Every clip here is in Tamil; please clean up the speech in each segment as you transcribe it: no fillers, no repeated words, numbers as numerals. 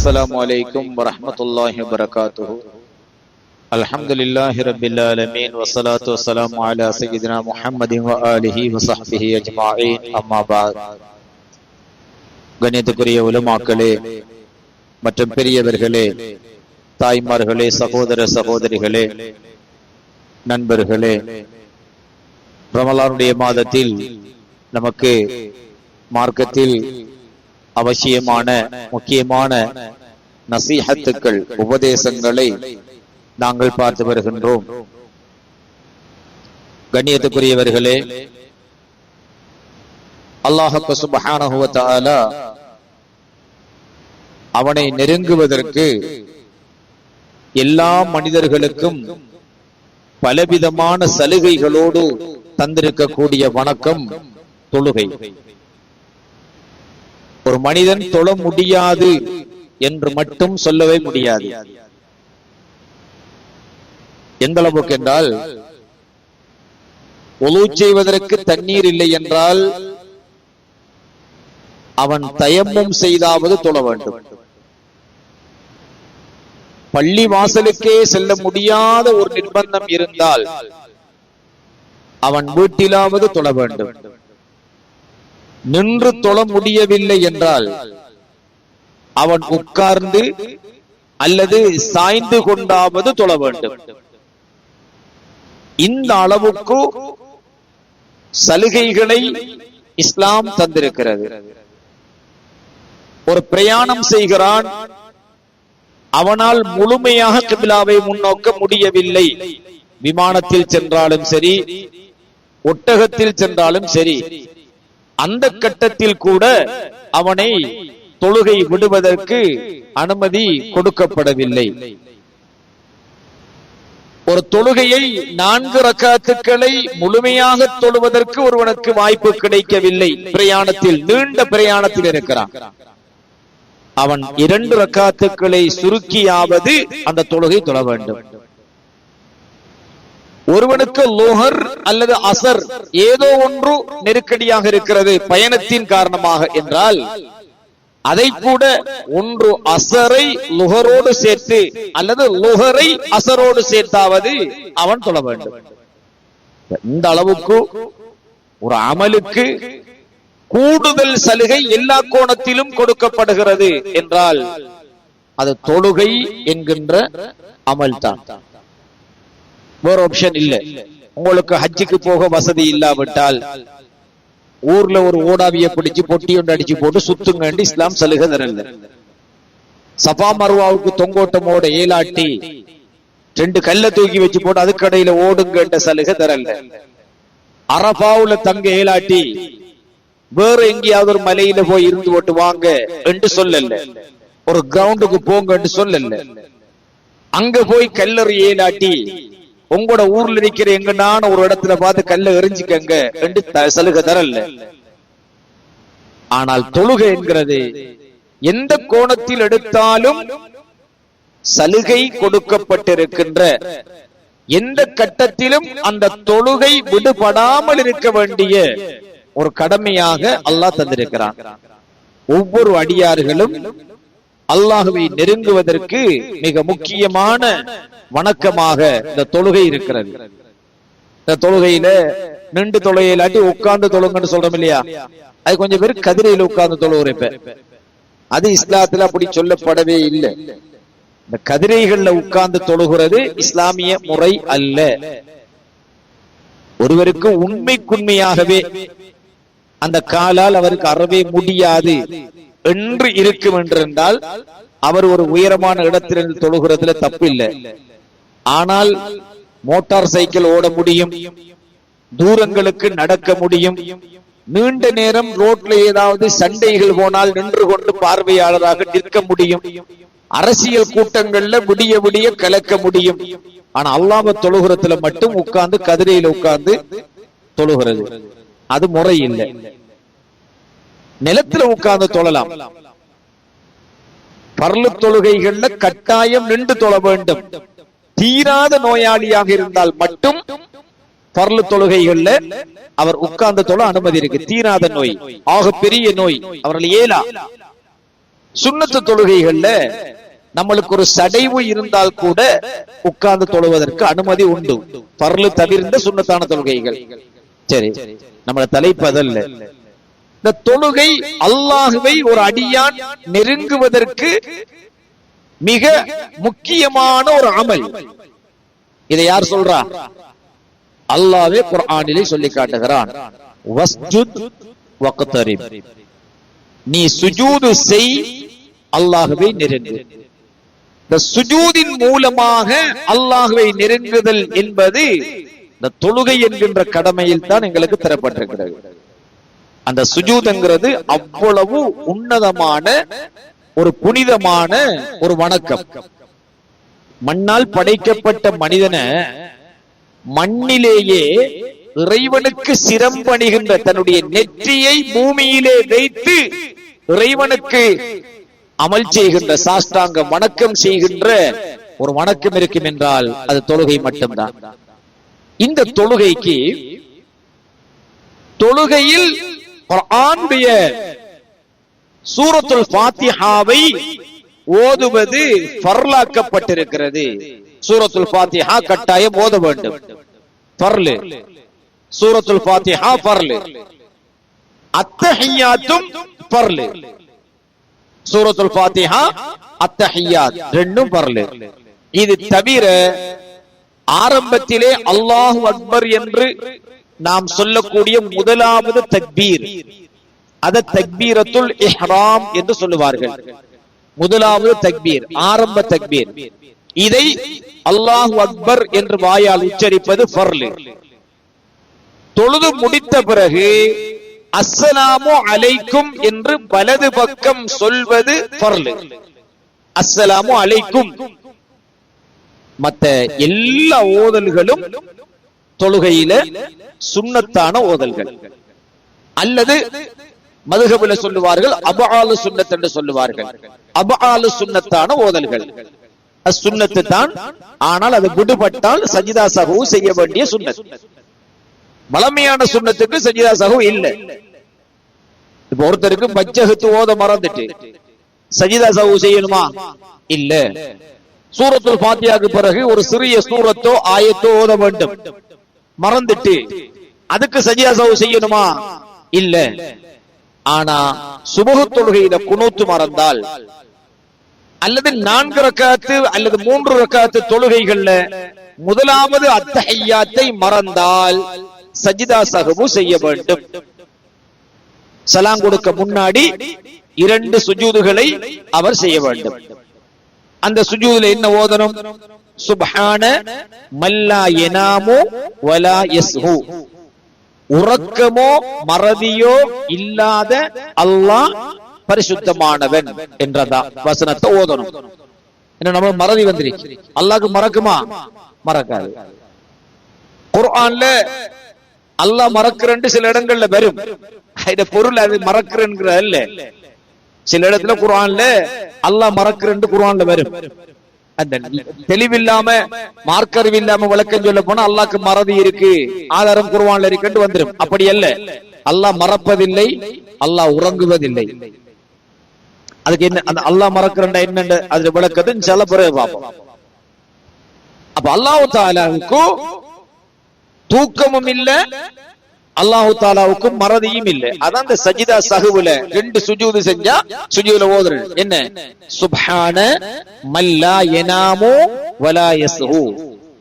السلام عليكم ورحمة الله وبركاته. الحمد لله رب العالمين والصلاة والسلام على سيدنا محمد وآله وصحبه أجمعين. أما بعد. கண்ணியத்துக்குரிய உலமாக்களே மற்றும் பெரியவர்களே, தாய்மார்களே, சகோதர சகோதரிகளே, நண்பர்களே, ரமலானுடைய மாதத்தில் நமக்கு மார்க்கத்தில் அவசியமான முக்கியமான நசீஹத்துக்கள், உபதேசங்களை நாங்கள் பார்த்து வருகின்றோம். கண்ணியத்துக்குரியவர்களே, அல்லாஹ் சுப்ஹானஹு வ தஆலா அவனை நெருங்குவதற்கு எல்லா மனிதர்களுக்கும் பலவிதமான சலுகைகளோடு தந்திருக்கக்கூடிய வணக்கம் தொழுகை. ஒரு மனிதன் தொழ முடியாது என்று மட்டும் சொல்லவே முடியாது. எந்த அளவுக்கு என்றால், ஒழு செய்வதற்கு தண்ணீர் இல்லை என்றால் அவன் தயம்மம் செய்தாவது தொழ வேண்டும். பள்ளி வாசலுக்கே செல்ல முடியாத ஒரு நிர்பந்தம் இருந்தால் அவன் வீட்டிலாவது தொழ வேண்டும். நின்று தொழ முடியவில்லை என்றால் அவன் உட்கார்ந்து அல்லது சாய்ந்து கொண்டாவது தொழ வேண்டும். இந்த அளவுக்கு சலுகைகளை இஸ்லாம் தந்திருக்கிறது. ஒரு பிரயாணம் செய்கிறான், அவனால் முழுமையாக கிப்லாவை முன்னோக்க முடியவில்லை. விமானத்தில் சென்றாலும் சரி, ஒட்டகத்தில் சென்றாலும் சரி, அந்த கட்டத்தில் கூட அவனை தொழுகை விடுவதற்கு அனுமதி கொடுக்கப்படவில்லை. ஒரு தொழுகையை 4 ரக்காத்துக்களை முழுமையாக தொழுவதற்கு ஒருவனுக்கு வாய்ப்பு கிடைக்கவில்லை. பிரயாணத்தில், நீண்ட பிரயாணத்தில் இருக்கிறான், அவன் 2 ரக்காத்துக்களை சுருக்கியாவது அந்த தொழுகை தொழ வேண்டும். ஒருவனுக்கு லோஹர் அல்லது அசர் ஏதோ ஒன்று நெருக்கடியாக இருக்கிறது பயணத்தின் காரணமாக என்றால், அதை கூட ஒன்று அசரை லுஹரோடு சேர்த்து அல்லது லுஹரை அசரோடு சேர்த்தாவது அவன் தொழ வேண்டும். இந்த அளவுக்கு ஒரு அமலுக்கு கூடுதல் சலுகை எல்லா கோணத்திலும் கொடுக்கப்படுகிறது என்றால் அது தொழுகை என்கின்ற அமல் தான். வேற ஆப்ஷன் இல்லை. உங்களுக்கு ஹஜ்ஜுக்கு போக வசதி இல்லாவிட்டால் ஊர்ல ஒரு ஓடாவிய பிடிச்சு பொட்டி ஒன்று அடிச்சு போட்டு சுத்துங்க இஸ்லாம் சலுகை தரல. சஃபா மர்வாவுக்கு தொங்கோட்டமோட ஏலாட்டி 2 கல்ல தூக்கி வச்சு போட்டு அதுக்கடையில ஓடுங்க சலுகை தரல. அரபாவுல தங்க ஏலாட்டி வேற எங்கேயாவது ஒரு மலையில போய் இருந்து போட்டு வாங்க என்று சொல்லல. ஒரு கிரவுண்டுக்கு போங்க என்று சொல்லல. அங்க போய் கல்லறி ஏலாட்டி உங்களோட ஊர்ல இருக்கிற எங்கனான ஒரு இடத்துல பார்த்து கல்ல எரிஞ்சுக்கங்க என்று சலுகை தரல. ஆனால் தொழுகை என்கிறது எந்த கோணத்தில் எடுத்தாலும் சலுகை கொடுக்கப்பட்டிருக்கின்ற, எந்த கட்டத்திலும் அந்த தொழுகை விடுபடாமல் இருக்க வேண்டிய ஒரு கடமையாக அல்லாஹ் தந்திருக்கிறான். ஒவ்வொரு அடியார்களும் அல்லாஹ்வை நெருங்குவதற்கு மிக முக்கியமான வணக்கமாக இந்த தொழுகை இருக்கிறது. இந்த தொழுகையில நின்று தொழுகையிலாட்டி உட்கார்ந்து தொழுங்கன்னு சொல்றோம் இல்லையா, அது கொஞ்சம் பேர் கதிரையில உட்கார்ந்து தொழுகிறப்ப அது இஸ்லாத்துல அப்படி சொல்லப்படவே இல்லை. இந்த கதிரைகள்ல உட்கார்ந்து தொழுகிறது இஸ்லாமிய முறை அல்ல. ஒருவருக்கு உண்மைக்குண்மையாகவே அந்த காலால் அவருக்கு அறவே முடியாது என்று இருக்கும் என்றிருந்தால் அவர் ஒரு உயரமான இடத்திலிருந்து தொழுகிறதுல தப்பு இல்லை. ஆனால் மோட்டார் சைக்கிள் ஓட முடியும், தூரங்களுக்கு நடக்க முடியும், நீண்ட நேரம் ரோட்ல ஏதாவது சண்டைகள் போனால் நின்று கொண்டு பார்வையாளராக நிற்க முடியும், அரசியல் கூட்டங்கள்ல விடிய விடிய கலக்க முடியும். ஆனா அல்லாஹ்வை தொழுகிறதுல மட்டும் உட்கார்ந்து கதிரையில உட்கார்ந்து தொழுகிறது அது முறை இல்லை. நிலத்துல உட்கார்ந்து தொழலாம். பர்லு தொழுகைகள்ல கட்டாயம் நின்று தொழ வேண்டும். தீராத நோயாளியாக இருந்தால் மட்டும் பர்லு தொழுகைகள்ல அவர் உட்கார்ந்து தொழ அனுமதி இருக்கு. தீராத நோய், ஆக பெரிய நோய், அவர்கள் ஏலா சுன்னத்து தொழுகைகள்ல நம்மளுக்கு ஒரு சடைவு இருந்தால் கூட உட்கார்ந்து தொழுவதற்கு அனுமதி உண்டு. பர்லு தவிர்ந்த சுன்னத்தான தொழுகைகள். சரி, நம்மள தலைப்பு அதல்ல. இந்த தொழுகை அல்லாஹுவை ஒரு அடியான் நெருங்குவதற்கு மிக முக்கியமான ஒரு அமல். இதை யார் சொல்றா? அல்லாஹ்வே குர்ஆனிலே சொல்லி காட்டுகிறான், வஸ்ஜுத் வக்தரிப், நீ சுஜூது செய், அல்லாஹுவை நெருங்கு. இந்த சுஜூதின் மூலமாக அல்லாஹுவை நெருங்குதல் என்பது இந்த தொழுகை என்கின்ற கடமையில் தான் எங்களுக்கு தரப்பட்டிருக்கிறது. அந்த சுஜூத்ங்கிறது அவ்வளவு உன்னதமான ஒரு புனிதமான ஒரு வணக்கம். மண்ணால் படைக்கப்பட்ட மனிதனை மண்ணிலேயே இறைவனுக்கு சிரம்பணிகின்ற தன்னுடைய நெற்றியை பூமியிலே வைத்து இறைவனுக்கு அமல் செய்கின்ற சாஷ்டாங்க வணக்கம் செய்கின்ற ஒரு வணக்கம் இருக்கும் என்றால் அது தொழுகை மட்டும்தான். இந்த தொழுகைக்கு தொழுகையில் குர்ஆனுடைய சூரத்துல் ஃபாத்திஹாவை ஓதுவது ஃபர்லாக்கப்பட்டிருக்கிறது. சூரத்துல் ஃபாத்திஹா கட்டாயம் ஓத வேண்டும். ஃபர்லு. சூரத்துல் ஃபாத்திஹா ஃபர்லு. அத்தஹியாத்தும் ஃபர்லு. சூரத்துல் ஃபாத்திஹா அத்தஹியாத் ரெண்டும் ஃபர்லு. இது தவிர ஆரம்பத்திலே அல்லாஹு அக்பர் என்று நாம் சொல்லக்கூடிய முதலாவது தக்பீர், அத தக்பீரத்துல் இஹ்ராம் என்று சொல்லுவார்கள். முதலாவது தக்பீர், ஆரம்ப தக்பீர். இதை அல்லாஹு அக்பர் என்று வாயால் உச்சரிப்பது ஃபர்லு. தொழுது முடித்த பிறகு அஸ்ஸலாமு அலைக்கும் என்று வலது பக்கம் சொல்வது ஃபர்லு. அஸ்ஸலாமு அலைக்கும். மற்ற எல்லா ஓதல்களும் தொழுகையில சுன்னத்தான ஓதல்கள், அல்லது மதுஹபில சொல்லுவார்கள் அபஆலு சுன்னத் என்று சொல்லுவார்கள். அபஆலு சுன்னத்தான ஓதல்கள் சுன்னத்து தான், ஆனால் அது விடுபட்டால் சஜிதா சஹூ செய்ய வேண்டிய சுன்னத். வளமையான சுன்னத்துக்கு சஜிதா சஹூ இல்ல. இப்ப ஒருத்தருக்கு பச்சஹத்து ஓத மறந்துட்டு சஜிதா சஹூ செய்யணுமா? இல்ல. சூரத்துல் ஃபாத்திஹாக்கு பிறகு ஒரு சிறிய சூரத்தோ ஆயத்தோ ஓத வேண்டும், மறந்துட்டு அதுக்கு சஜிதா சஹூ செய்யணுமா? இல்ல. ஆனா சுபஹ் தொழுகையில குனூத் மறந்தால், அல்லது 4 ரக்காத்து அல்லது 3 ரக்காத்து தொழுகைகள்ல முதலாவது அத்தஹியாத்தை மறந்தால் சஜிதா சஹூ செய்ய வேண்டும். சலாம் கொடுக்க முன்னாடி 2 சுஜூதுகளை அவர் செய்ய வேண்டும். அந்த சுஜூதுல என்ன ஓதணும்? சுப்ஹான மல்லா யனாமு வலா யஸ்ஹு, உறக்கமோ மறதியோ இல்லாத அல்லாஹ் பரிசுத்தமானவன் என்றதா வசனத்தை ஓதணும். என்ன நம்ம மறதி வந்துருச்சு, அல்லாஹ்க்கு மறக்குமா? மறக்காது. குர்ஆன்ல அல்லாஹ் மறக்கிறன்னு சில இடங்கள்ல வரும். இந்த பொருள் அது மறக்கிறேன்கிற அல்ல. சில இடத்துல குர்ஆன்ல அல்லாஹ் மறக்கிறன்னு குர்ஆன்ல வரும். அந்த தெளிவில்லாம மார்க்கறிவு இல்லாம விளக்கம் சொல்ல போனா அல்லாஹ்க்கு மறதி இருக்கு, ஆதாரம் குர்ஆன்ல இருக்குன்னு வந்துரும். அப்படி அல்ல. அல்லாஹ் மறப்பதில்லை, அல்லாஹ் உறங்குவதில்லை. அதுக்கு என்ன அந்த அல்லாஹ் மறக்கிறண்டா என்னன்னு அது விளக்கத்தை இன்ஷாஅல்லாஹ் பிறகு பார்ப்போம். அப்ப அல்லாஹ் தஆலாவுக்கு தூக்கமும் இல்ல, அல்லாஹ் தஆலாவுக்கு மறதியும் இல்ல. அதான் இந்த சஜிதா சஹுவுல 2 சுஜூது செஞ்சா சுஜூதுல ஓதுறது என்ன? சுப்ஹான மல்லா யனாமு வலா யஸ்ஹு,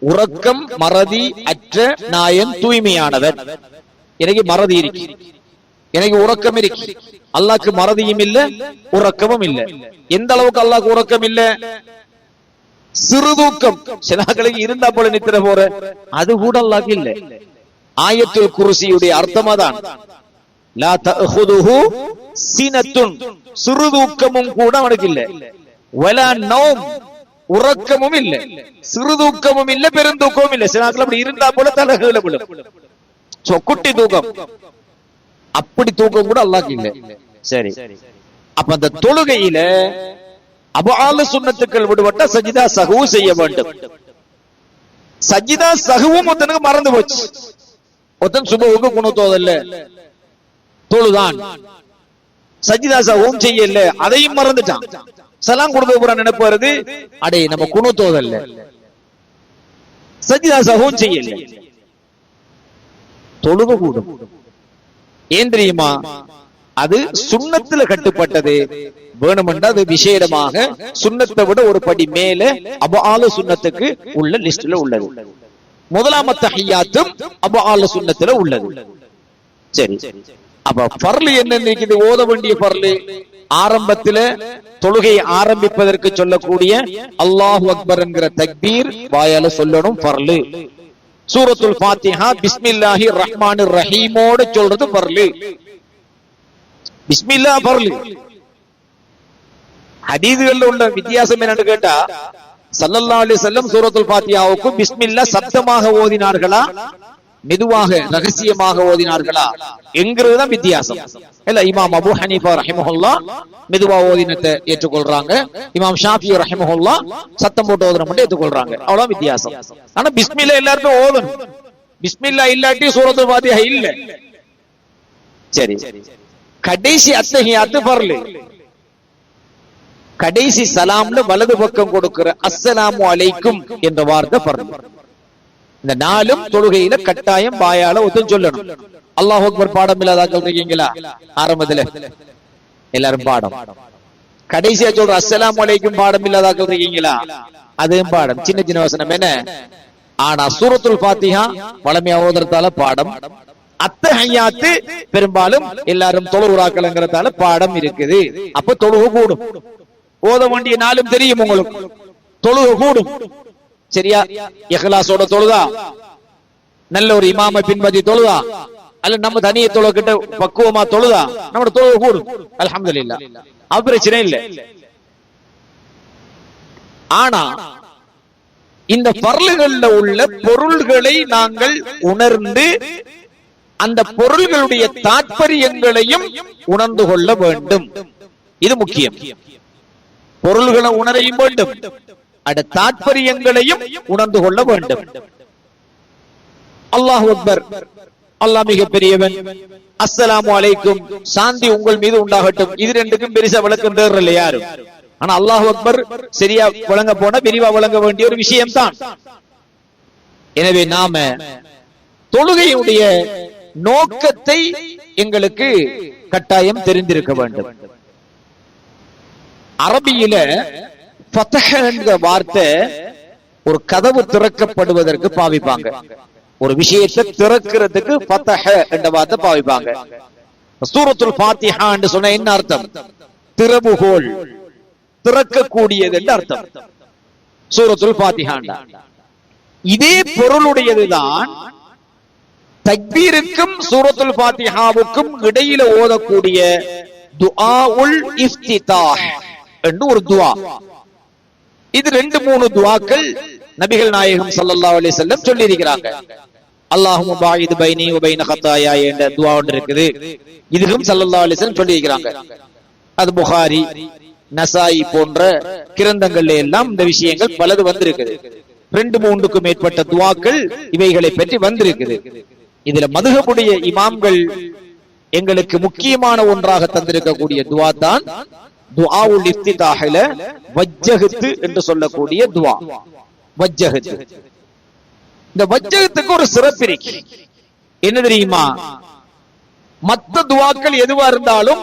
உறக்கம் மறதி அற்ற நாயன் தூய்மையானவன். எனக்கு மறதி இருக்கு, எனக்கு உறக்கம் இருக்கு. அல்லாஹ்க்கு மறதியும் இல்ல, உறக்கமும் இல்ல. எந்த அளவுக்கு அல்லாஹ்க்கு உறக்கம் இல்ல? சிறு தூக்கம் சிலாக்களுக்கு இருந்தா போல நித்திர போற, அது கூட அல்லாஹ்க்கு இல்ல. ஆயத்துல் குர்சியுடைய அர்த்தமாதான் லா தஅஹுதுஹு சினத்துன், சிறு தூக்கமும் கூட அவனுக்கு இல்ல. வலா நௌம், உறக்கமும் இல்ல. சிறு தூக்கமும் இல்ல, பெருந்தூக்கமும் இல்ல. சிலாக்கள் அப்படி இருந்தா போல தலகுல விழும், குட்டி தூக்கம். அப்படி தூக்கம் கூட அல்லாஹ்க்கு இல்ல. சரி, அப்ப அந்த தொழுகையில அபஆலு சுன்னத்துக்கள் விடுபட்ட சஜிதா சஹூ செய்ய வேண்டும். சஜிதா சஹூவும் ஒருத்தனுக்கு மறந்து போச்சு. ஒருத்தன் சுபஹுக்கு குனூத் ஓதல்ல, தொழுதான், சஜிதா சஹூம் செய்யல, அதையும் மறந்துட்டான். சலாம் கொடுக்க போற நினைப்பு வருது, அடே நம்ம குனூத்தோதல்ல, சஜிதா சஹூம் செய்யல, தொழுக கூடும். ஏன் தெரியுமா? அது சுன்னத்துல கட்டுப்பட்டது. வேணுமென்றா அது விசேடமாக சுன்னத்தை விட ஒரு படி மேல அபஆல சுன்னத்துக்கு உள்ள லிஸ்ட்ல உள்ளது. முதலாம் தஹியாத்தும் அபஆல சுன்னத்துல உள்ளது. சரி, அப்ப ஃபர்லு என்ன இருக்குது? ஓத வேண்டிய ஃபர்லு ஆரம்பத்துல தொழுகை ஆரம்பிப்பதற்கு சொல்லக்கூடிய அல்லாஹு அக்பர் என்கிற தக்பீர் வாயால சொல்லணும் ஃபர்லு. சூரத்துல் ஃபாத்திஹா பிஸ்மில்லாஹிர் ரஹ்மானிர் ரஹீமோட சொல்றது ஃபர்லு. பிஸ்மில்லா ஃபர்லு. ஹதீஸ்கள்ல உள்ள வித்தியாசம் என்னன்னு கேட்டா, ஸல்லல்லாஹு அலைஹி வஸல்லம் சூரத்துல் ஃபாத்திஹாவுக்கு பிஸ்மில்லா சப்தமாக ஓதினார்களா, மெதுவாக ரகசியமாக ஓதினார்களா என்கிறதுதான் வித்தியாசம். இல்ல, இமாம் அபூ ஹனீஃபா ரஹிமஹுல்லாஹ் மெதுவா ஓதினத்தை ஏற்றுக்கொள்றாங்க, இமாம் ஷாஃபி ரஹிமஹுல்லாஹ் சத்தம் போட்டு ஓதுன மட்டும் ஏற்றுக்கொள்றாங்க. அவ்வளவு வித்தியாசம். ஆனா பிஸ்மில்லா எல்லாருக்கும் ஓதணும். பிஸ்மில்லா இல்லாட்டி சூரத்துல் ஃபாத்திஹா இல்ல. சரி, கடைசி அத்தஹியாத்து ஃபர்லு. கடைசி சலாம்ல வலது பக்கம் கொடுக்கிற அஸ்ஸலாமு அலைக்கும் என்ற வார்த்தை ஃபர்லு. இந்த நாளும் தொழுகையில கட்டாயம் வாயால ஒத்தும் சொல்லணும். அல்லாஹ் அக்பர் பாடம் இல்லாதாக்கள் இருக்கீங்களா? ஆரம்பத்துல எல்லாரும் பாடம். கடைசியா சொல்ற அஸ்ஸலாமு அலைக்கும் பாடம் இல்லாதாக்கள் இருக்கீங்களா? அதுவும் பாடம், சின்ன சின்ன வசனம் என்ன. ஆனா சூரத்துல் ஃபாத்திஹா வளமையா ஓதுறதால பாடம், அத்தஹியாத்து பெரும்பாலும் எல்லாரும் தொழுகிறாக்கள்ங்கிறதால பாடம் இருக்குது. அப்ப தொழுகை கூடும். ஓத வேண்டிய நாளும் தெரியும் உங்களுக்கு, தொழுகை கூடும். சரியா? இஹ்லாஸோட தொழுதா, நல்ல ஒரு இமாமை பின்பற்றி தொழுதா, அல்ல நம்ம தனிய தொழுகிட்ட பக்குவமா தொழுதா, நம்ம தொழுகை கூடும். அல்ஹம்துலில்லாஹ், அது பிரச்சனை இல்லை. ஆனா இந்த ஃபர்லுகள்ல உள்ள பொருள்களை நாங்கள் உணர்ந்து அந்த பொருள்களுடைய தாற்பயங்களையும் உணர்ந்து கொள்ள வேண்டும். இது முக்கியம். பொருள்களை உணரையும் வேண்டும், அட தாற்பயங்களையும் உணர்ந்து கொள்ள வேண்டும். அல்லாஹு அக்பர், அல்லாஹ் மிக பெரியவன், அஸ்ஸலாமு அலைக்கும் சாந்தி உங்கள் மீது உண்டாகட்டும், இது ரெண்டுக்கும் பெருசா விளக்கம் தேர்றல யாரும். ஆனா அல்லாஹு அக்பர் சரியா வழங்க போன விரிவா வழங்க வேண்டிய ஒரு விஷயம் தான். எனவே நாம தொழுகையுடைய நோக்கத்தை எங்களுக்கு கட்டாயம் தெரிந்திருக்க வேண்டும். அரபியில ஃபத்ஹ் என்ற வார்த்தை ஒரு கதவு திறக்கப்படுவதற்கு பாவிப்பாங்க. ஒரு விஷயத்தை திறக்கிறதுக்கு ஃபத்ஹ் என்ற வார்த்தை பாவிப்பாங்க. சூரத்துல் ஃபாத்திஹா என்று சொன்ன என்ன அர்த்தம்? திறவுகோல், திறக்கக்கூடியது என்று அர்த்தம். சூரத்துல் ஃபாத்திஹா இதே பொருளுடையதுதான் தக்பீருக்கும் சூரத்துல் ஃபாத்திஹாவுக்கும் இடையில ஓதக்கூடிய துஆஉல் இஃப்திதாஹ் என்று ஒரு துஆ. இது 2-3 துஆக்கள் நபிகள் நாயகம் ஸல்லல்லாஹு அலைஹி வஸல்லம் சொல்லி இருக்கிறாங்க. அல்லாஹும்ம பாயித் பைனி வ பைன ஹதாயா என்ற துஆ ஒன்று இருக்குது. இதுவும் ஸல்லல்லாஹு அலைஹி வஸல்லம் சொல்லி இருக்கிறாங்க. அது புகாரி, நசாயி போன்ற கிரந்தங்கள்ல எல்லாம் இந்த விஷயங்கள் பலது வந்திருக்குது. 2-3க்கும் மேற்பட்ட துஆக்கள் இவைகளை பற்றி வந்திருக்குது. இதுல மதுஹபுடைய இமாம்கள் எங்களுக்கு முக்கியமான ஒன்றாக தந்திருக்கக்கூடிய துஆ தான் துஆஉல் இஃப்திதாஹில வஜ்ஜஹத் என்று சொல்லக்கூடிய துஆ. வஜ்ஜஹத், இந்த வஜ்ஜஹத்துக்கு ஒரு சிறப்பு இருக்கு. என்ன தெரியுமா? மற்ற துஆக்கள் எதுவா இருந்தாலும்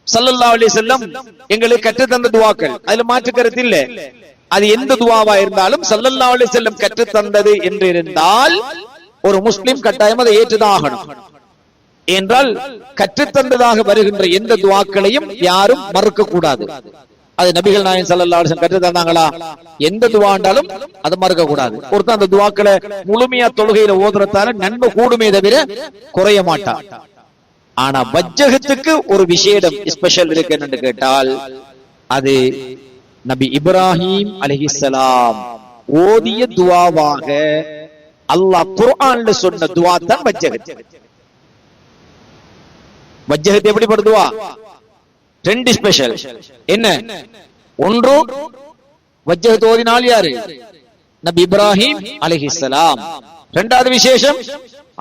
ஸல்லல்லாஹு அலைஹி வஸல்லம் எங்களுக்கு கற்று தந்த துஆக்கள், அதுல மாற்று கருத்து இல்ல. அது எந்த துஆவா இருந்தாலும் ஸல்லல்லாஹு அலைஹி வஸல்லம் கற்று தந்தது என்று இருந்தால் ஒரு முஸ்லிம் கட்டாயம் அதை ஏற்றுதான் ஆகணும். என்றால் கற்றுத்தந்ததாக வருகின்ற எந்த துஆக்களையும் யாரும் மறுக்க கூடாது. அது நபிகள் நாயகம் ஸல்லல்லாஹு அலைஹி வஸல்லம் கற்று தந்தாங்களா, எந்த துஆண்டாலும் அதை மறுக்க கூடாது. ஒருத்தன் அந்த துஆக்களை முழுமையா தொழுகையில ஓதுறதால நன்மை கூடுமே தவிர குறைய மாட்டான். ஆனா வஜ்ஜஹத்துக்கு ஒரு விஷயம் ஸ்பெஷல் இருக்கு என்று கேட்டால், அது நபி இப்ராஹிம் அலைஹிஸ்ஸலாம் ஓதிய துஆவாக அல்லாஹ் குர்ஆன்ல சொன்ன துஆ தான் வஜ்ஜஹத். வஜ்ஜஹத் எப்படிப்பட்ட துஆ? 2 ஸ்பெஷல். என்ன? ஒன்று வஜ்ஜஹத் ஓதினால் யாரு? நபி இப்ராஹிம் அலைஹிஸ்ஸலாம். இரண்டாவது விசேஷம்,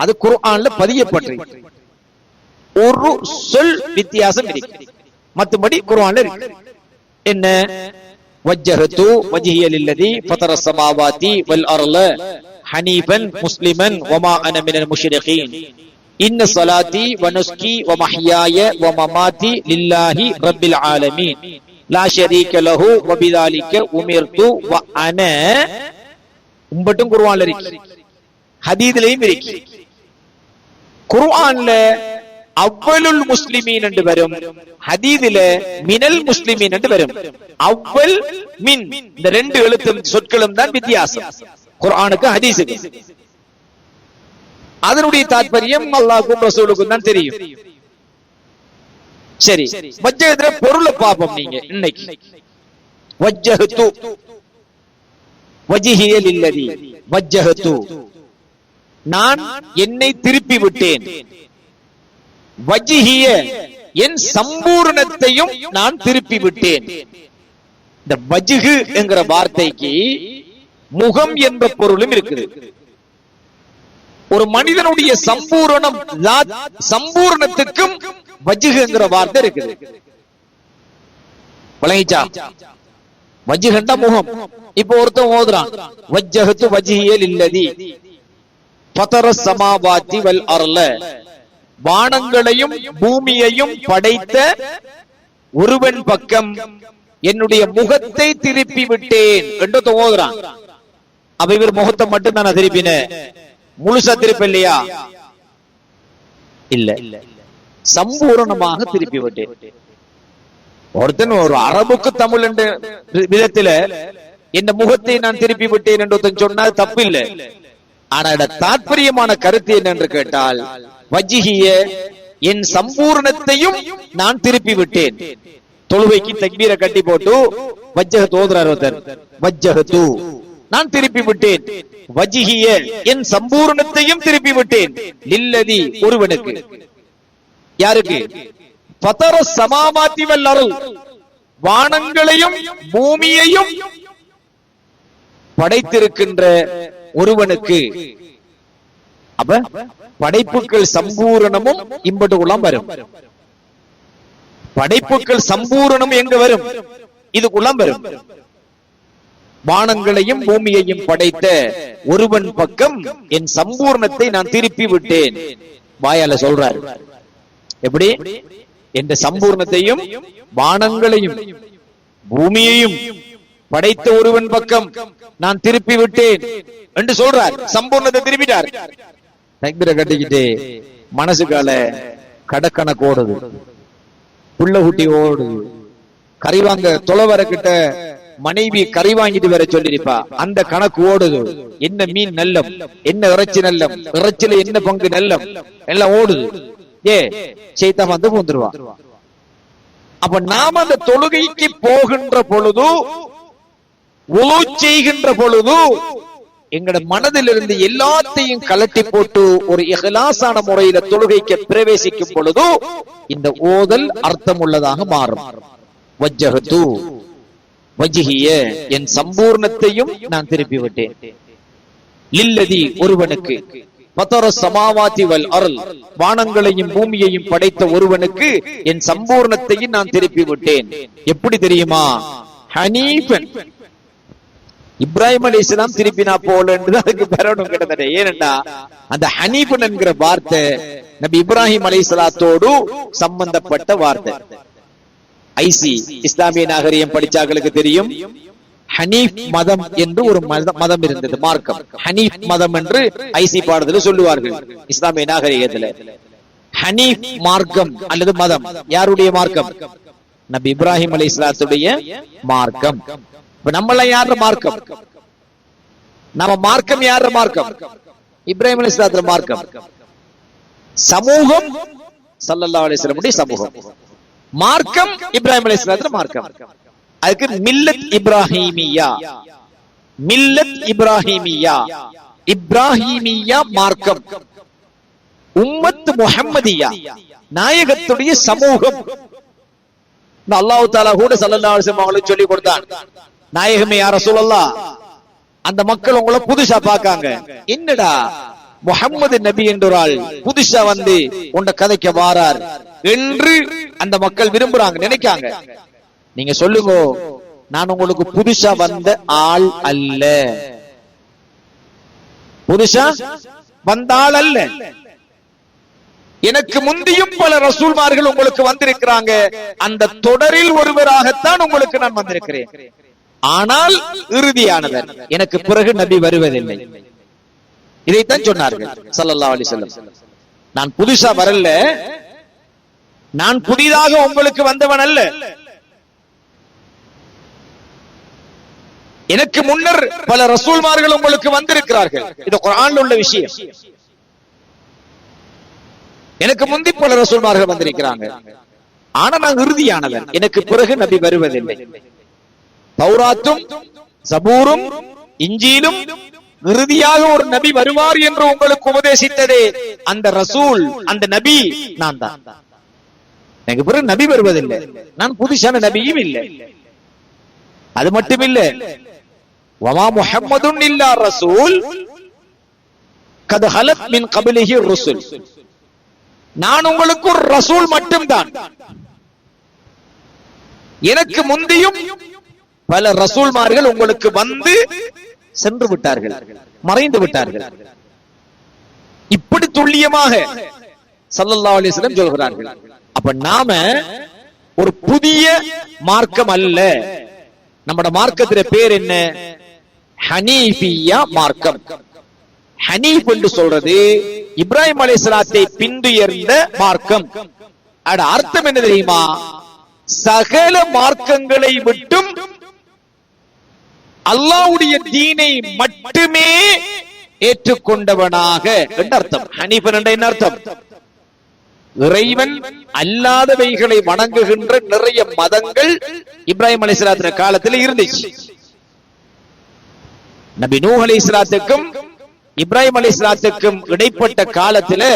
அது குர்ஆன்ல பதியப்பட்டிருக்கு. ஒரு சொல் வித்தியாசம் இருக்கு, மத்தபடி குர்ஆன்ல இருக்கு. என்ன? வஜ்ஜஹது வஜ்ஹிய லில்லதி ஃபதர ஸமாவாதி வல் அர்ல ஹனீஃபன் முஸ்லிமன் வமா அன மினல் முஷ்ரிகீன் இன்ன ஸலாத்தி வ நுஸ்கி வ மஹ்யாய வ மமாதி லில்லாஹி ரப்பில் ஆலமீன் லா ஷரீக லஹு வ பிதாலிக உமிர்து வ அன. உம்பட்டும் குர்ஆன்ல இருக்கு, ஹதீஸ்லயும் இருக்கு. குர்ஆன்ல அவ்வலுல் முஸ்லிமீன் என்று வரும், ஹதீஸ்ல மினல் முஸ்லிமீன் என்று வரும். அவ்வல் மின் இந்த ரெண்டு எழுத்தும் சொற்களும் தான் வித்தியாசம் குர்ஆனுக்கு ஹதீஸுக்கு. அதனுடைய தாற்பயம் அல்லாஹ்வுக்கும் ரசூலுக்கும் தான் தெரியும். சரி, வஜ்ஜஹதுல பொருளை பாப்போம். நீங்க இன்னைக்கு வஜ்ஜஹது வஜ்ஹிய லில்லதி, வஜ்ஜஹது நான் என்னை திருப்பி விட்டேன், வஜ்ஹிய என் சம்பூர்ணத்தையும் நான் திருப்பி விட்டேன். இந்த வஜ்ஹு என்கிற வார்த்தைக்கு முகம் என்ற பொருளும் இருக்குது. ஒரு மனிதனுடைய சம்பூரணம் சம்பூர்ணத்துக்கும் வஜ்ஹு என்கிற வார்த்தை இருக்குது. வழங்கிச்சா? வஜ்ஹுன்னா முகம். இப்போ ஒருத்தன் ஓதுறான் வஜ்ஜஹது வஜ்ஹிய லில்லதி ஃபதர ஸமாவாதி வல் அர்ல, வானங்களையும் பூமியையும் படைத்த ஒருவன் பக்கம் என்னுடைய முகத்தை திருப்பி விட்டேன் என்று ஓதுறான். அப்ப இவர் முகத்தை மட்டும் தான் திருப்பின, முழுசா திருப்ப இல்லையா? இல்ல, சம்பூரணமாக திருப்பி விட்டேன். ஒருத்தன் ஒரு அரபுக்கு தமிழ் என்ற விதத்துல இந்த முகத்தை நான் திருப்பி விட்டேன் என்று சொன்னால் தப்பு இல்லை. ஆனா தாற்பயமான கருத்து என்னென்று கேட்டால் வஜ்ஹிய என் சம்பூர்ணத்தையும் நான் திருப்பி விட்டேன். தொழுகைக்கு தக்பீரை கட்டி போட்டு வஜ்ஜஹது ஓதுறார் ஒருத்தர், வஜ்ஜஹது நான் திருப்பி விட்டேன், வஜ்ஹிய என் சம்பூர்ணத்தையும் திருப்பி விட்டேன், லில்லதி ஒருவனுக்கு. யாருக்கு? ஃபதர ஸமாவாதி வல் அர்ல், வானங்களையும் பூமியையும் படைத்திருக்கின்ற ஒருவனுக்கு. அப்ப படைப்புகள் சம்பூரணமும் இம்பட்டுக்குள்ளாம் வரும். படைப்புகள் சம்பூரணம் எங்க வரும்? இதுக்குள்ளாம் வரும். வானங்களையும் பூமியையும் படைத்த ஒருவன் பக்கம் என் சம்பூர்ணத்தை நான் திருப்பி விட்டேன். வாயால சொல்றார். எப்படி? என்ற சம்பூர்ணத்தையும் வானங்களையும் பூமியையும் படைத்த ஒருவன் பக்கம் நான் திருப்பி விட்டேன் என்று சொல்றார். சம்பூர்ணத்தை திருப்பிட்டார். தக்பீரை கட்டிக்கிட்டு மனசுக்கால கடக்கணக்கு ஓடுது, புள்ள குட்டி ஓடுது, கறி வாங்க தொலைவர கிட்ட மனைவி கறி வாங்கிட்டு வர சொல்லிருப்பா, அந்த கணக்கு ஓடுது. என்ன மீன் நல்லம், என்ன இறைச்சி நல்லம், இறைச்சியில என்ன பங்கு நல்லம், எல்லாம் ஓடுது. சைத்தான் வந்து பூந்துருவா. அப்ப நாம அந்த தொழுகைக்கு போகின்ற பொழுது, உலு செய்கின்ற பொழுது, எங்கட மனதிலிருந்து எல்லாத்தையும் கலட்டி போட்டு ஒரு இஹ்லாஸான முறையில தொழுகைக்கு பிரவேசிக்கும் பொழுது இந்த ஓதல் அர்த்தம் உள்ளதாக மாறும். வஜ்ஜஹது வஜ்ஹிய என் சம்பூர்ணத்தையும் நான் திருப்பி விட்டேன், லில்லதி ஒருவனுக்கு, ஃபதர ஸமாவாதி வல் அர்ல் வானங்களையும் பூமியையும் படைத்த ஒருவனுக்கு என் சம்பூர்ணத்தையும் நான் திருப்பி விட்டேன். எப்படி தெரியுமா? ஹனீஃபன், இப்ராஹிம் அலைஹிஸ்ஸலாம் திருப்பினா போல அதுக்கு பெறணும் கிட்டத்தட்ட. ஏனென்றா அந்த ஹனீஃபன் என்கிற வார்த்தை நபி இப்ராஹிம் அலைஹிஸ்ஸலாத்தோடு சம்பந்தப்பட்ட வார்த்தை. ஐசி இஸ்லாமிய நாகரிகம் படிச்சாக்களுக்கு தெரியும், ஹனீஃப் மதம் என்று ஒரு மதம் இருந்தது, மார்க்கம். ஹனீஃப் மதம் என்று ஐசி பாடத்துல சொல்லுவார்கள் இஸ்லாமிய நாகரிகத்துல. ஹனீஃப் மார்க்கம் அல்லது மதம் யாருடைய மார்க்கம்? நபி இப்ராஹிம் அலைஹிஸ்ஸலாத்துடைய மார்க்கம். இப்ப நம்மள யார மார்க்கம்? நம்ம மார்க்கம் யார மார்க்கம்? இப்ராஹிம் அலைஹிஸ்ஸலாத்துடைய மார்க்கம். சமூகம் ஸல்லல்லாஹு அலைஹி வஸல்லம் சமூகம், மார்க்கம் இப்ராஹிம் அலைஹிஸ்ஸலாத்துடைய மார்க்கம். அதுக்கு மில்லத் இப்ராஹிமியா, மில்லத் இப்ராஹிமியா, இப்ராஹிமியா மார்க்கம். உம்மத் முஹம்மதியா, நாயகத்துடைய சமூகம். அல்லாஹ் தஆலா கூட ஸல்லல்லாஹு அலைஹி வஸல்லம் அவங்களுக்கு சொல்லி கொடுத்தான், நாயகமே யா ரசூலல்லாஹ், அந்த மக்கள் உங்களை புதுசா பாக்காங்க. என்னடா முஹம்மது நபி என்றால் புதுசா வந்து உண்ட கதைக்க வாரார் என்று அந்த மக்கள் விரும்புறாங்க, நினைக்காங்க. நீங்க சொல்லுங்க, நான் உங்களுக்கு புதுசா வந்த ஆள் அல்ல, புதுசா வந்த ஆள் அல்ல. எனக்கு முந்தியும் பல ரசூல்மார்கள் உங்களுக்கு வந்திருக்கிறாங்க. அந்த தொடரில் ஒருவராகத்தான் உங்களுக்கு நான் வந்திருக்கிறேன். ஆனால் இறுதியானவர், எனக்கு பிறகு நபி வருவதில்லை. இதைத்தான் சொன்னார்கள் ஸல்லல்லாஹு அலைஹி வஸல்லம். நான் புதுசா வரல, நான் புதிதாக உங்களுக்கு வந்தவன் அல்ல. எனக்கு முன்னர் பல ரசூல்மார்கள் உங்களுக்கு வந்திருக்கிறார்கள். இது குர்ஆன்ல உள்ள விஷயம். எனக்கு முந்தி பல ரசூல்மார்கள் வந்திருக்கிறாங்க. ஆனா நான் இறுதியானவன், எனக்கு பிறகு நபி வருவதில்லை. தௌராத்தும் ஜபூரும் இஞ்சீலும் இறுதியாக ஒரு நபி வருவார் என்று உங்களுக்கு உபதேசித்ததே அந்த ரசூல், அந்த நபி நான் தான். எனக்கு பிறகு நபி வருவதில்லை, நான் புதுசான நபியும் இல்லை. அது மட்டுமில்லை, வமா முஹம்மதுன் இல்லா ரசூல் கத் ஹலத் மின் கப்லிஹி ருசுல். நான் உங்களுக்கு ஒரு ரசூல் மட்டும்தான். எனக்கு முந்தியும் பல ரசூல்மார்கள் உங்களுக்கு வந்து சென்று விட்டார்கள், மறைந்து விட்டார்கள். இப்படி துல்லியமாக ஸல்லல்லாஹு அலைஹி வஸல்லம் சொல்கிறார்கள். அப்ப நாம ஒரு புதிய மார்க்கம் அல்ல. நம்மட மார்க்கத்தின் பேர் என்ன? ஹனீஃபியா மார்க்கம். ஹனீப் என்று சொல்றது இப்ராஹிம் அலைஹிஸ்ஸலாத்தை பின்துயர்ந்த மார்க்கம். அட அர்த்தம் என்ன தெரியுமா? சகல மார்க்கங்களை விட்டும் அல்லாஹ்வுடைய தீனை மட்டுமே ஏற்றுக்கொண்டவனாக என்று அர்த்தம். ஹனீஃபன் என்ற என்ன அர்த்தம்? இறைவன் அல்லாதவைகளை வணங்குகின்ற நிறைய மதங்கள் இப்ராஹிம் அலைஹிஸ்ஸலாத்தின் காலத்தில் இருந்துச்சு. நபி நூஹ் அலைஹிஸ்ஸலாத்துக்கும் இப்ராஹிம் அலைஹிஸ்ஸலாத்துக்கும் இடைப்பட்ட காலத்தில்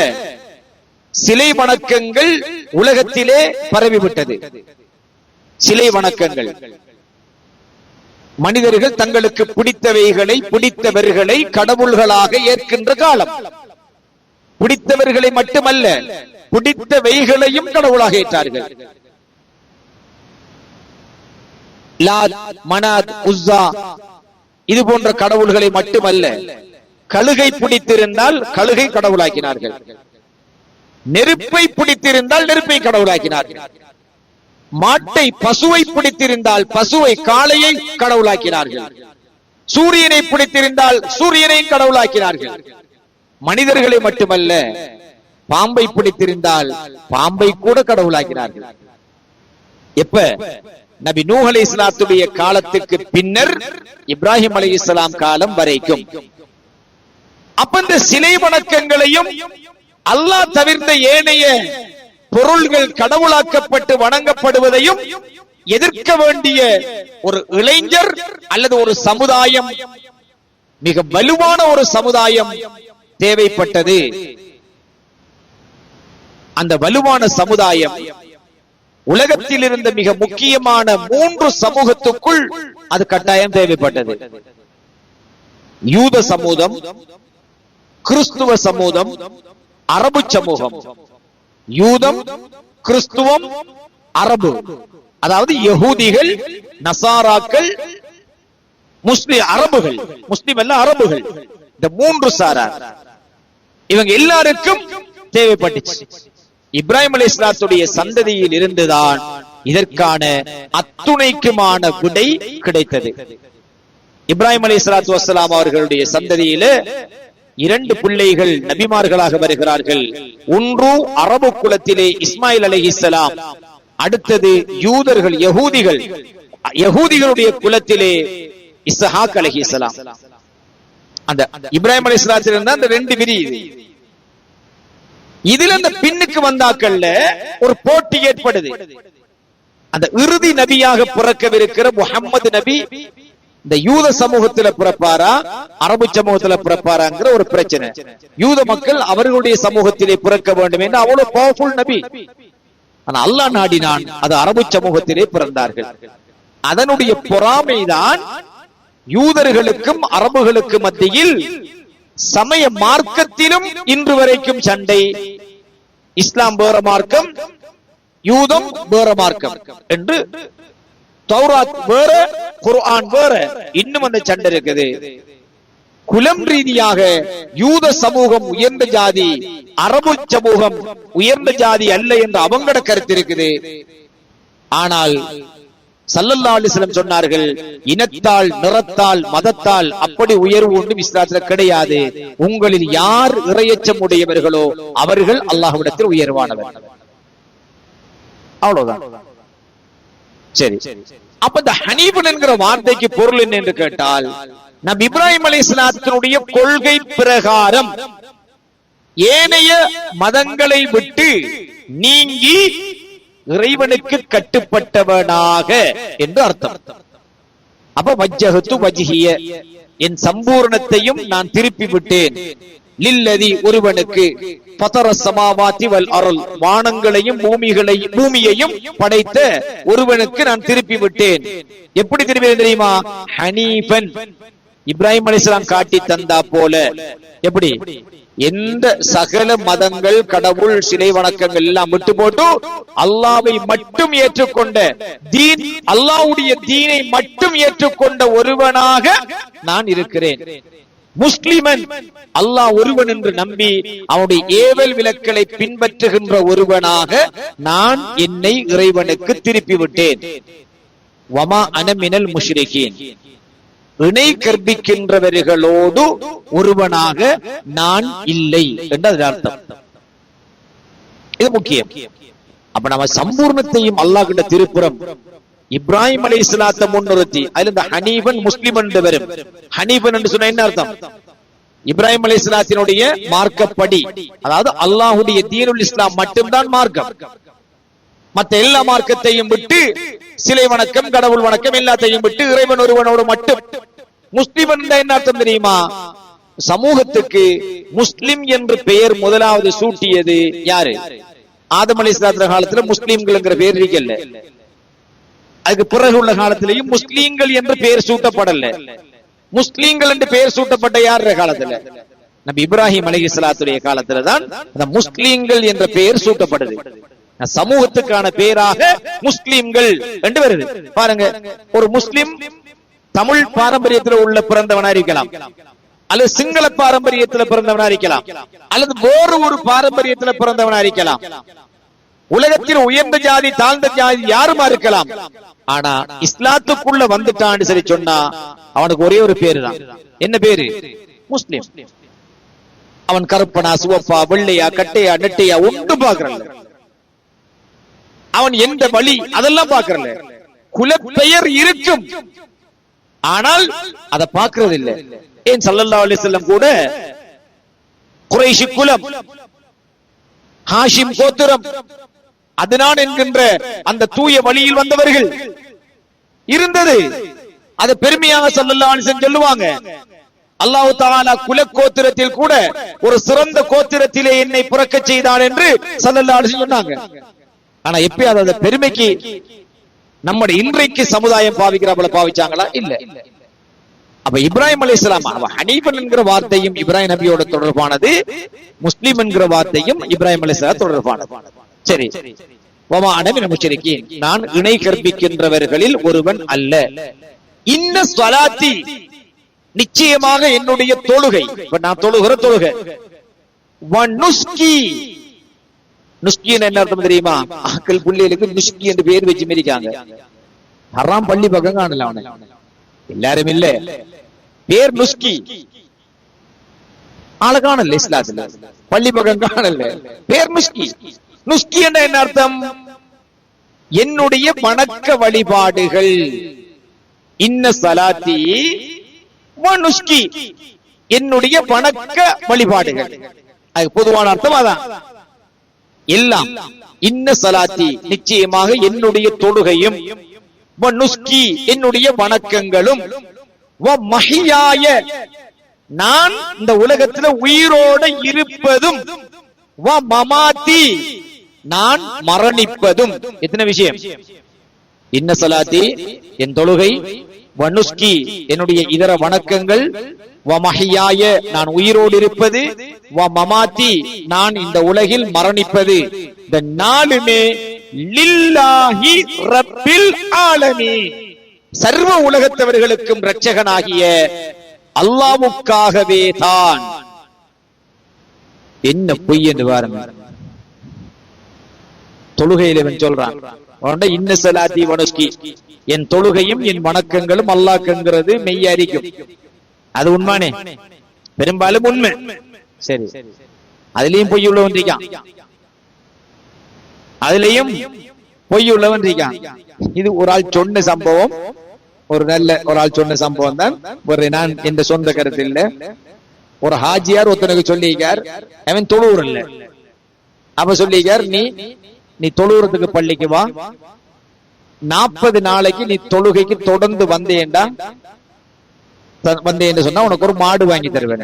சிலை வணக்கங்கள் உலகத்திலே பரவிவிட்டது. சிலை வணக்கங்கள், மனிதர்கள் தங்களுக்கு பிடித்தவைகளை பிடித்தவர்களை கடவுள்களாக ஏற்கின்ற காலம். பிடித்தவர்களை மட்டுமல்ல, பிடித்தவைகளையும் கடவுளாக ஏற்றார்கள். லாத், மனாத், உஸ்ஸா இது போன்ற கடவுள்களை மட்டுமல்ல, கழுகை பிடித்திருந்தால் கழுகை கடவுளாக்கினார்கள். நெருப்பை பிடித்திருந்தால் நெருப்பை கடவுளாக்கினார்கள். மாட்டை, பசுவை பிடித்திருந்தால் பசுவை, காளையை கடவுளாக்கினார்கள். சூரியனை பிடித்திருந்தால் சூரியனை கடவுளாக்கினார்கள். மனிதர்களை மட்டுமல்ல, பாம்பை பிடித்திருந்தால் பாம்பை கூட கடவுளாக்கினார்கள். எப்ப? நபி நூஹ் அலைஹிஸ்ஸலாத்துடைய காலத்துக்கு பின்னர் இப்ராஹிம் அலைஹிஸ்ஸலாம் காலம் வரைக்கும். அப்ப இந்த சிலை வணக்கங்களையும் அல்லாஹ் தவிர்த்த ஏனைய பொருள்கள் கடவுளாக்கப்பட்டு வணங்கப்படுவதையும் எதிர்க்க வேண்டிய ஒரு இளைஞர் அல்லது ஒரு சமுதாயம், மிக வலுவான ஒரு சமுதாயம் தேவைப்பட்டது. அந்த வலுவான சமுதாயம் உலகத்தில் இருந்த மிக முக்கியமான 3 சமூகத்துக்குள் அது கட்டாயம் தேவைப்பட்டது. யூத சமூகம், கிறிஸ்துவ சமூகம், அரபு சமூகம். யூதம், கிறிஸ்துவம், அரபு, அதாவது யகூதிகள், நசாராக்கள், முஸ்லிம், அரபுகள். முஸ்லிம் அல்ல, அரபுகள். இந்த 3 சாரார், இவங்க எல்லாருக்கும் தேவைப்பட்டுச்சு. இப்ராஹிம் அலைஹிஸ்ஸலாத்துடைய சந்ததியில் இருந்துதான் இதற்கான அத்துணைக்குமான விடை கிடைத்தது. இப்ராஹிம் அலைஹிஸ்ஸலாத்து வஸ்ஸலாம் அவர்களுடைய சந்ததியில 2 பிள்ளைகள் நபிமார்களாக வருகிறார்கள். ஒன்று அரபு குலத்திலே இஸ்மாயில் அலைஹிஸ்ஸலாம், அடுத்தது யூதர்கள், யகூதிகள், யகூதிகளுடைய குலத்திலே இஸ்ஹாக் அலைஹிஸ்ஸலாம். அந்த இப்ராஹிம் அலைஹிஸ்ஸலாத்தில் இருந்த அந்த 2 விரி. இதுல அந்த பின்னுக்கு வந்தாக்கள்ல ஒரு போட்டி ஏற்படுது. அந்த இறுதி நபியாக பிறக்கவிருக்கிற முஹம்மது நபி இந்த யூத சமூகத்துல பிறப்பாரா, அரபு சமூகத்துல பிறப்பாராங்கிற ஒரு பிரச்சனை. யூத மக்கள் அவர்களுடைய சமூகத்திலே பிறக்க வேண்டும் என்று அவ்வளவு பவர்ஃபுல் நபி. ஆனா அல்லாஹ் நாடினான் அது அரபு சமூகத்திலே பிறந்தார்கள். அதனுடைய பொறாமைதான் யூதர்களுக்கும் அரபுகளுக்கு மத்தியில் சமய மார்க்கத்திலும் இன்று வரைக்கும் சண்டை. இஸ்லாம் வேற மார்க்கம், யூதம் வேற மார்க்கம் என்று, தௌராத் வேற, குர்ஆன் வேற, இன்னும் அந்த சண்டை இருக்குது. குலம் ரீதியாக யூத சமூகம் உயர்ந்த ஜாதி, அரபு சமூகம் உயர்ந்த ஜாதி அல்ல என்று அவங்களோட கருத்து இருக்குது. ஆனால் ஸல்லல்லாஹு அலைஹி வஸல்லம் சொன்னார்கள், இனத்தால், நிறத்தால், மதத்தால் அப்படி உயர்வு ஒன்றும் இஸ்லாத்தில் கிடையாது. உங்களில் யார் இறையச்சம் உடையவர்களோ அவர்கள் அல்லாஹ்விடத்தில் உயர்வானவர். அவ்வளவுதான். சரி, அப்ப இந்த ஹனீஃபன் என்கிற வார்த்தைக்கு பொருள் என்ன என்று கேட்டால், நபி இப்ராஹிம் அலைஹிஸ்ஸலாத்தினுடைய கொள்கை பிரகாரம் ஏனைய மதங்களை விட்டு நீங்கி இறைவனுக்கு கட்டுப்பட்டவனாக என்று அர்த்தம். அப்ப வஜ்ஜஹது வஜ்ஹிய, என் சம்பூர்ணத்தையும் நான் திருப்பி விட்டேன், லில்லதி ஒருவனுக்கு, ஃபதர ஸமாவாதி வல் அர்ல், வானங்களையும் பூமியையும் படைத்த ஒருவனுக்கு நான் திருப்பி விட்டேன். எப்படி திருப்பி தெரியுமா? ஹனீஃபன், இப்ராஹிம் அலைஹிஸ்ஸலாம் காட்டி தந்தா போல. எப்படி? எந்த சகல மதங்கள், கடவுள், சிலை வணக்கங்கள் எல்லாம் விட்டு போட்டு அல்லாஹ்வை மட்டும் ஏற்றுக்கொண்ட தீன், அல்லாஹ்வுடைய தீனை மட்டும் ஏற்றுக்கொண்ட ஒருவனாக நான் இருக்கிறேன். முஸ்லிமன், அல்லாஹ் ஒருவன் என்று நம்பி அவனுடைய ஏவல் விலக்களை பின்பற்றுகின்ற ஒருவனாக நான் என்னை இறைவனுக்கு திருப்பி விட்டேன். வமா அன மினல் முஷ்ரிகீன், இணை கற்பிக்கின்றவர்களோடு ஒருவனாக நான் இல்லை என்று அர்த்தம். இது முக்கியம். அப்ப நம்ம சம்பூர்ணத்தையும் அல்லாஹ் கிட்ட திருப்புறம் இப்ராஹிம் அலைஹிஸ்ஸலாத்தை முன்னிறுத்தி, அதுல இந்த ஹனீஃபன் முஸ்லிம் என்று வரும். ஹனீஃபன் என்று சொன்ன என்ன அர்த்தம்? இப்ராஹிம் அலைஹிஸ்ஸலாத்தினுடைய மார்க்கப்படி, அதாவது அல்லாஹ்வுடைய தீனுல் இஸ்லாம் மட்டும்தான் மார்க்கம். மற்ற எல்லா மார்க்கத்தையும் விட்டு, சிலை வணக்கம், கடவுள் வணக்கம் எல்லாத்தையும் விட்டு இறைவன் ஒருவனோடு மட்டும். முஸ்லிம் என்ன அர்த்தம் தெரியுமா? சமூகத்துக்கு முஸ்லிம் என்று பெயர் முதலாவது சூட்டியது யாரு? ஆதம் அலைஹிஸ்ஸலாத்து காலத்துல முஸ்லிம்கள் என்கிற பெயர் இருக்கல. அதுக்கு பிறகு உள்ள காலத்திலேயும் முஸ்லீம்கள் என்று பெயர் சூட்டப்படல. முஸ்லீம்கள் என்று பெயர் சூட்டப்பட்ட யார் காலத்துல? நபி இப்ராஹிம் அலைஹிஸ்ஸலாத்துடைய காலத்துல தான் அந்த முஸ்லீம்கள் என்ற பெயர் சூட்டப்படுது. சமூகத்துக்கான பெயராக முஸ்லிம்கள் என்று வருது. பாருங்க, ஒரு முஸ்லிம் தமிழ் பாரம்பரியத்தில் உள்ள பிறந்தவனா இருக்கலாம், அல்லது சிங்கள பாரம்பரியத்தில் பிறந்தவனா இருக்கலாம், அல்லது வேறு ஒரு பாரம்பரியத்தில் பிறந்தவனா இருக்கலாம். உலகத்தில் உயர்ந்த ஜாதி, தாழ்ந்த ஜாதி யாருமா இருக்கலாம். ஆனா இஸ்லாத்துக்குள்ள வந்துட்டான்னு சரி சொன்னா அவனுக்கு ஒரே ஒரு பேரு தான். என்ன பேரு? முஸ்லிம். அவன் கருப்பனா, சுவப்பா, வெள்ளையா, கட்டையா, நெட்டையா ஒன்று பாக்குறல்ல. அவன் எந்த வழி அதெல்லாம் பாக்குறல்ல. குலப்பெயர் இருக்கும், ஆனால் அதை பார்க்கிறது இல்லை. ஏன் ஸல்லல்லாஹு அலைஹி வஸல்லம் கூட குறைஷி குலம், ஹாஷிம் கோத்திரம், அதனான் என்கின்ற அந்த தூய வழியில் வந்தவர்கள் இருந்தது. அது பெருமையாக ஸல்லல்லாஹு அலைஹி வஸல்லம் சொல்லுவாங்க. அல்லாஹ் தஆலா குல கோத்திரத்தில் கூட ஒரு சிறந்த கோத்திரத்திலே என்னை பிறக்க செய்தான் என்று ஸல்லல்லாஹு அலைஹி வஸல்லம் சொன்னாங்க. ஆனா எப்பயாவது அந்த பெருமைக்கு நம்முடைய இன்றைக்கு சமுதாயம் பாவிக்கிறாங்கள பாவிச்சாங்களா? இல்ல. அப்ப இப்ராஹிம் அலைஹிஸ்ஸலாம், ஹனீஃபன் என்கிற வார்த்தையும் இப்ராஹிம் நபியோட தொடர்பானது, முஸ்லிம் என்கிற வார்த்தையும் இப்ராஹிம் அலைஹிஸ்ஸலாம் தொடர்பானது. சரி, வமா அன மினல் முஷ்ரிகீன், நான் இணை கற்பிக்கின்றவர்களில் ஒருவன் அல்ல. இன்ன ஸலாத்தி, நிச்சயமாக என்னுடைய தொழுகை, இப்ப நான் தொழுகிற தொழுகை, வ நுஸ்கி, நுஸ்கின்னு என்ன அர்த்தம் தெரியுமா? ஆக்கள் புள்ளைகளுக்கு நுஸ்கி என்று பேர் வச்சு மிரிக்காங்க. ஹராம் பள்ளி பக்கம் காணல அவனை, எல்லாரும் இல்ல, பேர் நுஸ்கி. ஆள காணல இஸ்லாத்துல, பள்ளி பக்கம் காணல, பேர் நுஸ்கி. நுஸ்கி என்ற என்ன அர்த்தம்? என்னுடைய வணக்க வழிபாடுகள். இன்ன ஸலாத்தி வ நுஸ்கி, என்னுடைய வணக்க வழிபாடுகள். அது பொதுவான அர்த்தம் அதான். எல்லாம். இன்ன ஸலாத்தி, நிச்சயமாக என்னுடைய தொழுகையும், வ நுஸ்கி, என்னுடைய வணக்கங்களும், வ மஹியாய, நான் இந்த உலகத்துல உயிரோட இருப்பதும், வ மமாத்தி, நான் மரணிப்பதும். எத்தனை விஷயம்? இன்ன ஸலாத்தி, என் தொழுகை, வ நுஸ்கி, என்னுடைய இதர வணக்கங்கள், வமஹியாய நான் உயிரோடு இருப்பது, வமமாத்தி நான் இந்த உலகில் மரணிப்பது, இந்த நாலுமே லில்லாஹி ரப்பில் ஆலமீன் சர்வ உலகத்தவர்களுக்கும் இரட்சகனாகிய அல்லாஹ்வுக்காகவே தான். என்ன பொய் என்று பாருங்க. தொழுகையில் இவன் சொல்றான், இன்ன ஸலாத்தி வனுஸ்கி, என் தொழுகையும் என் வணக்கங்களும் அல்லாஹ்ங்கிறது மெய்ய அறிக்கும். அது உண்மானே, பெரும்பாலும் உண்மை. சரி, அதுலயும் பொய் உள்ளவன் இருக்கான், அதுலயும் பொய் உள்ளவன் இருக்கான். இது ஒரு ஆள் சொன்ன சம்பவம், ஒரு நல்ல ஒரு ஆள் சொன்ன சம்பவம் தான். ஒரு நான் என்ற சொந்த கருத்து இல்ல. ஒரு ஹாஜியார் ஒருத்தனுக்கு சொல்லிக்கார், அவன் தொழுவுர் இல்ல. அப்ப சொல்லிக்கார், நீ தொழுவுறதுக்கு பள்ளிக்கு வா, 40 நாளைக்கு நீ தொழுகைக்கு தொடர்ந்து வந்தேன்டா வந்தேன்னு சொன்னா உனக்கு ஒரு மாடு வாங்கி தருவேன்.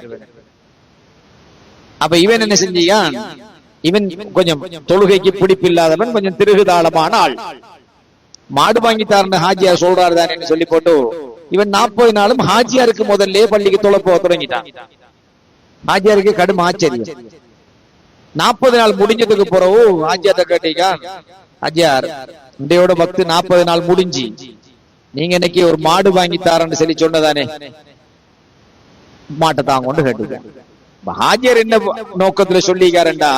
அப்ப இவன் என்ன செஞ்சான், இவன் கொஞ்சம் தொழுகைக்கு பிடிப்பில்லாதவன், கொஞ்சம் திருகுதாளமான ஆள். மாடு வாங்கி தரணும் ஹாஜியார் சொல்றாரு தானே சொல்லி போட்டு இவன் 40 நாளும் ஹாஜியாருக்கு முதல்ல பள்ளிக்கு தொலை போக தொடங்கிட்டான். ஹாஜியாருக்கு கடும் ஆச்சரியம். 40 நாள் முடிஞ்சதுக்கு பிறகு ஹாஜியார்ட்ட கேட்டீங்க, ஹாஜியார் இன்றையோட பக்து 40 நாள் முடிஞ்சு, நீங்க இன்னைக்கு ஒரு மாடு வாங்கி தாரன்னு சொல்லி சொன்னதானே, மாட்டை தாங்கன்னு கேட்டீங்க. ஹாஜியார் என்ன நோக்கத்துல சொல்லிக்காரண்டா,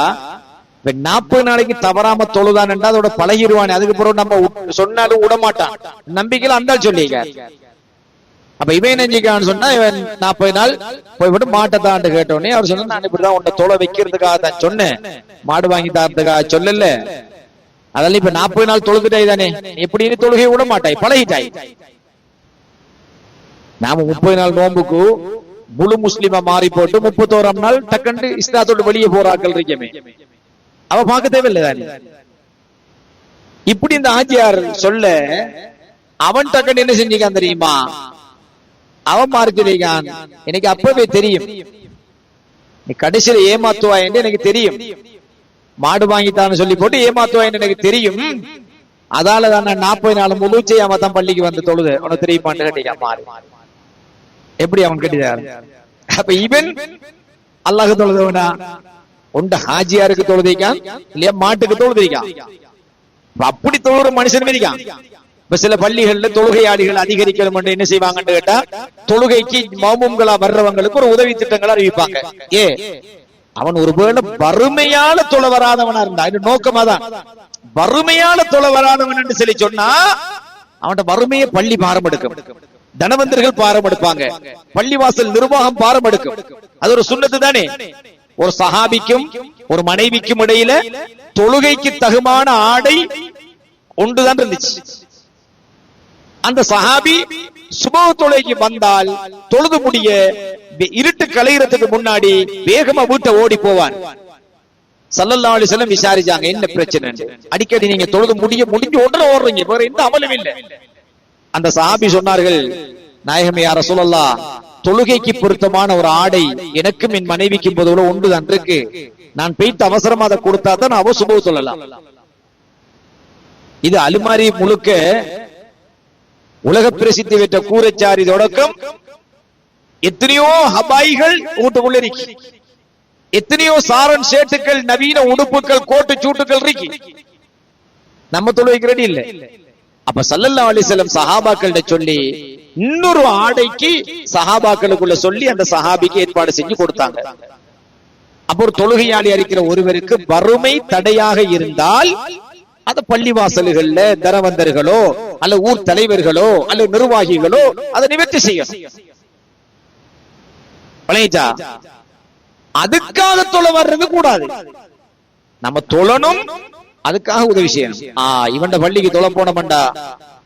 40 நாளைக்கு தவறாம தொழுதான்டா அதோட பழகிடுவானே, அதுக்கு பிறகு நம்ம சொன்னாலும் விடமாட்டான் நம்பிக்கையில அந்தால் சொல்லிக்க. அப்ப இவன் நெஞ்சிக்கான்னு சொன்னா, இவன் 40 நாள் போய்விட்டு மாட்டை தாண்டு கேட்டோடனே அவர் சொன்னா, நான் இப்படிதான் உன்னை தொலை வைக்கிறதுக்காக தான் சொன்னேன், மாடு வாங்கி தரதுக்காக சொல்லல. அதெல்லாம் இப்ப 40 நாள் தொழுதுட்டாய் தானே, எப்படின்னு தொழுகை விட மாட்டாய், பழகிட்டாய். நாம 30 நாள் நோம்புக்கு முழு முஸ்லிமா மாறி போட்டு 31ஆம் நாள் டக்கண்டு இஸ்லாத்தோடு வெளியே போறாக்கள் இருக்கமே, அவ பார்க்க தேவையில்லை தானே. இப்படி இந்த ஆஜியார் சொல்ல அவன் டக்கண்டு என்ன செஞ்சிக்கான் தெரியுமா, அவன் மாறிச்சிருக்கான். எனக்கு அப்பவே தெரியும் நீ கடைசியில ஏமாத்துவா என்று எனக்கு தெரியும், மாடு வாங்கித்தான்னு சொல்லி போட்டு ஏமாத்துவா என்று எனக்கு தெரியும். அதால தான் நான் 40 நாள் முழு செய்யாம தான் பள்ளிக்கு வந்து தொழுது, உனக்கு தெரியுமான்னு கேட்டீங்க. மாறி எப்படி அவன் கேட்டார். அப்ப இவன் அல்லாஹ் தொழுதவனா, உண்ட ஹாஜியாருக்கு தொழுதிக்கான் இல்லையா, மாட்டுக்கு தொழுதிக்கான். அப்படி தொழுற மனுஷன் இருக்கான். இப்ப சில பள்ளிகள்ல தொழுகையாளிகள் அதிகரிக்கணும் என்று என்ன செய்வாங்கன்னு கேட்டா, தொழுகைக்கு மாமும்களா வர்றவங்களுக்கு ஒரு உதவி திட்டங்களை அறிவிப்பாங்க. அவன் ஒருவேளை வறுமையால தொலை வராதவனா இருந்தா, இது நோக்கமா தான், வறுமையால தொலை வராதவன் என்று சொல்லி சொன்னா அவன்கிட்ட வறுமையை பள்ளி பாரம் எடுக்கும், தனவந்தர்கள் பாரம் எடுப்பாங்க, பள்ளிவாசல் நிர்வாகம் பாரம் எடுக்கும். அது ஒரு சுன்னத்து தானே. ஒரு சஹாபிக்கும் ஒரு மனைவிக்கும் இடையில தொழுகைக்கு தகுமான ஆடை ஒன்றுதான் இருந்துச்சு. அந்த சஹாபி சுபஹ் தொழுகைக்கு வந்தால் தொழுது முடிய இருட்டு கலையறதுக்கு முன்னாடி வேகமா வீட்டை ஓடி போவார். ஸல்லல்லாஹு அலைஹி வஸல்லம் விசாரிச்சாங்க, என்ன பிரச்சனை? அடிக்கடி நீங்க தொழுது முடிஞ்சு உடனே ஓடுறீங்க, வேற எந்த அமலும் இல்லை. அந்த சஹாபி சொன்னார்கள், நாயகமே யா ரசூலல்லாஹ், தொழுகைக்கு பொருத்தமான ஒரு ஆடை எனக்கும் என் மனைவிக்கும் பொதுவில் ஒன்றுதான் இருக்கு, நான் போயிட்டு அவசரமா அதை கொடுத்தா தான் அவ சுபஹ் சொல்லலாம். இது அலுமாரி முழுக்க உலக பிரசித்தி பெற்ற கூரைச்சாரி தொடக்கம் எத்தனையோ ஹபாய்கள் வீட்டுக்குள்ள இருக்கு, எத்தனையோ சாரன் ஷேட்டுகள், நவீன உடுப்புகள், கோட்டு சூட்டுகள் இருக்கு. நம்ம தொழுகைக்கு ரெடி இல்லை. அப்ப ஸல்லல்லாஹு அலைஹி வஸல்லம் சஹாபாக்கள்கிட்ட சொல்லி இன்னொரு ஆடைக்கு சஹாபாக்களுக்குள்ள சொல்லி அந்த சஹாபிக்கு ஏற்பாடு செஞ்சு கொடுத்தாங்க. அப்ப ஒரு தொழுகையாளி அறிக்கிற ஒருவருக்கு வறுமை தடையாக இருந்தால் அந்த பள்ளிவாசல்கள்ல தனவந்தர்களோ அல்ல ஊர் தலைவர்களோ அல்ல நிர்வாகிகளோ அதை நிவர்த்தி செய்யும். அதுக்காக தொலை வர்றது கூடாது, நம்ம தொழணும், அதுக்காக உதவி செய்யணும். இவன் பள்ளிக்கு தொலை போனோம்டா,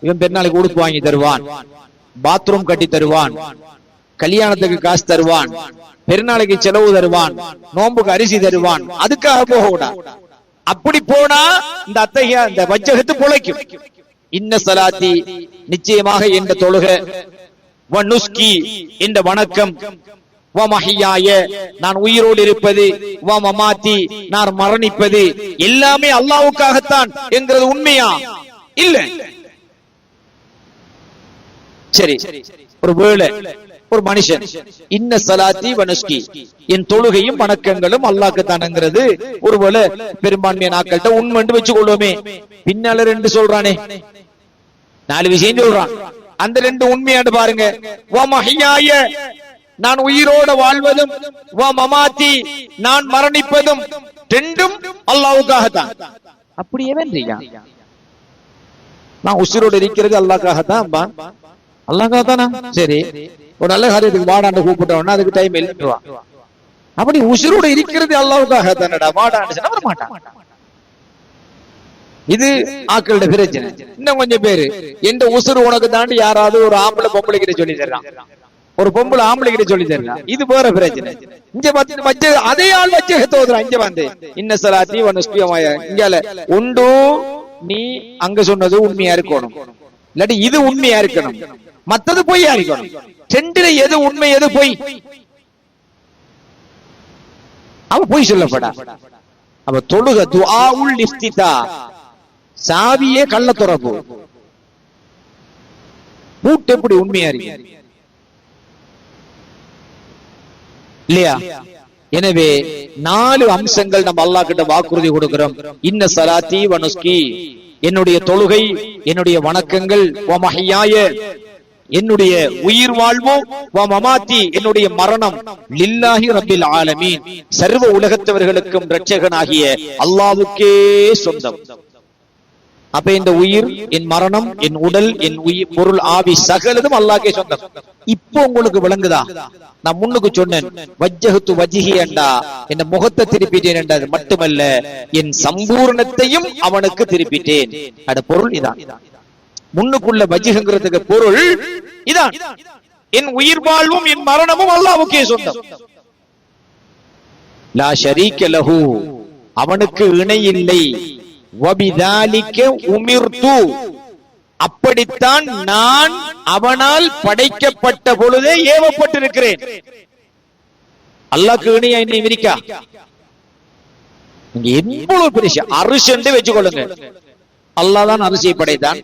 இவன் பெருநாளைக்கு உடுப்பு வாங்கி தருவான், பாத்ரூம் கட்டி தருவான், கல்யாணத்துக்கு காசு தருவான், பெருநாளைக்கு செலவு தருவான், நோம்புக்கு அரிசி தருவான், அதுக்காக போக கூடாது. அப்படி போனா இந்த அத்தகைய இந்த வஜ்ஜகத்து பொழைக்கும். இன்ன ஸலாத்தி, நிச்சயமாக என்ற தொழுகை, வ நுஸ்கி என்ற வணக்கம், வ மஹியாய நான் உயிரோடு இருப்பது, வ மமாத்தி நான் மரணிப்பது எல்லாமே அல்லாஹ்வுக்காகத்தான் என்கிறது உண்மையா? இல்ல. சரி, ஒரு வேளை ஒரு மனுஷன் இன்ன சலாத்தி வனுஸ்கி, என் தொழுகையும் வணக்கங்களும் அல்லாஹ்க்கு தானங்கிறது ஒருவேளை பெரும்பான்மையான நாட்கள்கிட்ட உண்மைன்னு வச்சு கொள்வோமே. பின்னால ரெண்டு சொல்றானே, 4 விஷயம் சொல்றான். அந்த 2 உண்மையாண்டு பாருங்க. வ மஹ்யாய, நான் உயிரோட வாழ்வதும், வ மமாத்தி, நான் மரணிப்பதும், ரெண்டும் அல்லாஹ்வுக்காகத்தான். அப்படியே வேண்டியா, நான் உயிரோடு இருக்கிறது அல்லாஹ்க்காகத்தான். அல்லாஹ்க்காகத்தானா? சரி, ஒரு நல்ல காரியத்துக்கு வாடாண்டு கூப்பிட்டோம்னா அதுக்கு டைம் இல்லைன்றான். அப்படி உயிரோடு இருக்கிறது அல்லாஹ்வுக்காகத்தானடா, வாடாண்டு வர மாட்டான். இது ஆக்களோட பிரச்சனை. இன்னும் கொஞ்சம் பேரு எந்த உசுறு உனக்கு தாண்டி யாராவது ஒரு ஆம்பளை பொம்பளை கிட்ட சொல்லி தர்றான், ஒரு பொம்பளை ஆம்பளை கிட்ட சொல்லி தர்றான். இது வேற பிரச்சனை. இங்க வந்து அதே ஆள் வச்சு தோதுறான். இங்க வந்து இன்ன சலாத்தி வனுஸ்பியமாய, இங்கால உண்டு நீ அங்க சொன்னது உண்மையா இருக்கணும், இல்லாட்டி இது உண்மையா இருக்கணும், மத்தது பொய்யா இருக்கணும். ரெண்டுல எது உண்மை எது பொய்? அவ பொய் சொல்லப்படா. அவ தொழுக துஆஉல் இஃப்திதா, சாவியே கள்ள துறப்பு, பூட்டு எப்படி உண்மையா இருக்கு இல்லையா? எனவே 4 அம்சங்கள் நம்ம அல்லாஹ் கிட்ட வாக்குறுதி கொடுக்கிறோம். இன்ன சலாத்தி வனுஸ்கி, என்னுடைய தொழுகை, என்னுடைய வணக்கங்கள், வ மஹ்யாய, என்னுடைய உயிர் வாழ்வும், வ மமாத்தி, என்னுடைய மரணம், லில்லாஹி ரப்பில் ஆலமீன், சர்வ உலகத்தவர்களுக்கும் இரட்சகனாகிய அல்லாஹ்வுக்கே சொந்தம். அப்ப இந்த உயிர், என் மரணம், என் உடல், என் உயிர், பொருள், ஆவி சகலதும் அல்லாஹ்க்கே சொந்தம். இப்போ உங்களுக்கு விளங்குதா? நான் முன்னுக்கு சொன்னேன், வஜ்ஜஹத்து வஜ்ஹி என்றா, என் முகத்தை திருப்பிட்டேன் என்றது மட்டுமல்ல, என் சம்பூர்ணத்தையும் அவனுக்கு திருப்பிட்டேன். அது பொருள் இதான். முன்னுக்குள்ள வஜ்ஹுங்கிறதுக்கு பொருள் இதான். என் உயிர் வாழ்வும் என் மரணமும் அல்லாஹ்வுக்கே சொந்தம். லா ஷரீக லஹு, அவனுக்கு இணை இல்லை. வபிதாலிக உமிர்து, அப்படித்தான் நான் அவனால் படைக்கப்பட்ட பொழுதே ஏவப்பட்டிருக்கிறேன். அல்லாஹ்க்கு இணையா என்னை விரிக்கா? எவ்வளவு பெரிய அரிசி என்று வச்சுக்கொள்ளுங்க. அல்லாஹ் தான் அரிசியை படைத்தான்.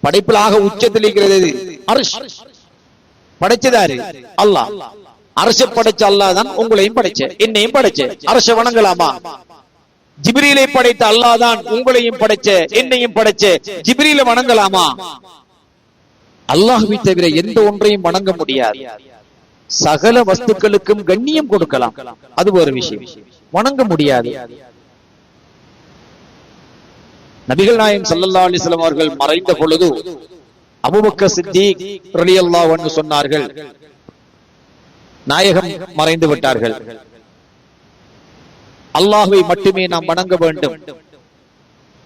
படைப்பில் ஆக உச்சத்தில் இருக்கிறது அரிசி. படைச்சதாரு அல்லாஹ். அரசை படைச்ச அல்லாஹ் தான் உங்களையும் படைச்ச, என்னையும் படைச்ச. அரசை வணங்கலாமா? ஜிப்ரீலை படைத்த அல்லாஹ் தான் உங்களையும் படைச்ச, என்னையும் படைச்ச. ஜிப்ரீலை வணங்கலாமா? அல்லாஹ்வை தவிர எந்த ஒன்றையும் வணங்க முடியாது. சகல வஸ்துக்களுக்கும் கண்ணியம் கொடுக்கலாம், அது ஒரு விஷயம். வணங்க முடியாது. நபிகள் நாயகம் ஸல்லல்லாஹு அலைஹி வஸல்லம் அவர்கள் மறைந்த பொழுது அபூபக்கர் சித்திக் ரலியல்லாஹு அன்ஹு சொன்னார்கள், நாயகம் மறைந்து விட்டார்கள், அல்லாஹ்வை மட்டுமே நாம் வணங்க வேண்டும்.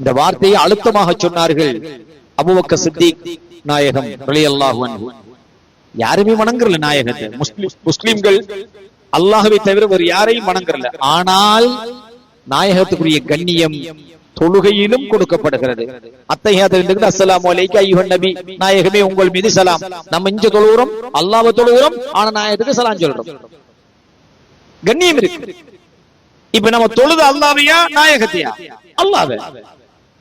இந்த வார்த்தையை அழுத்தமாக சொன்னார்கள் அபூபக்கர் சித்திக் நாயகம் ரலியல்லாஹு அன்ஹு. யாருமே வணங்கறல நாயகத்தை. முஸ்லிம்கள் அல்லாஹ்வை தவிர வேறு யாரையும் வணங்கறல. ஆனால் நாயகத்துக்குரிய கண்ணியம் தொழுகையிலும் கொடுக்கப்படுகிறது. அத்தஹியாத்து அஸ்ஸலாமு அலைக்க அய்யுஹன் நபி, நாயகமே உங்கள் மீது சலாம். நம்ம இங்க தொழுகிறோம், அல்லாஹ்வை தொழுகிறோம், ஆனா நாயகத்துக்கு சலாம் சொல்றோம். கண்ணியம் இருக்கு. இப்ப நம்ம தொழுது அல்லாஹ்வையா நாயகத்தையா? அல்லாஹ்வை.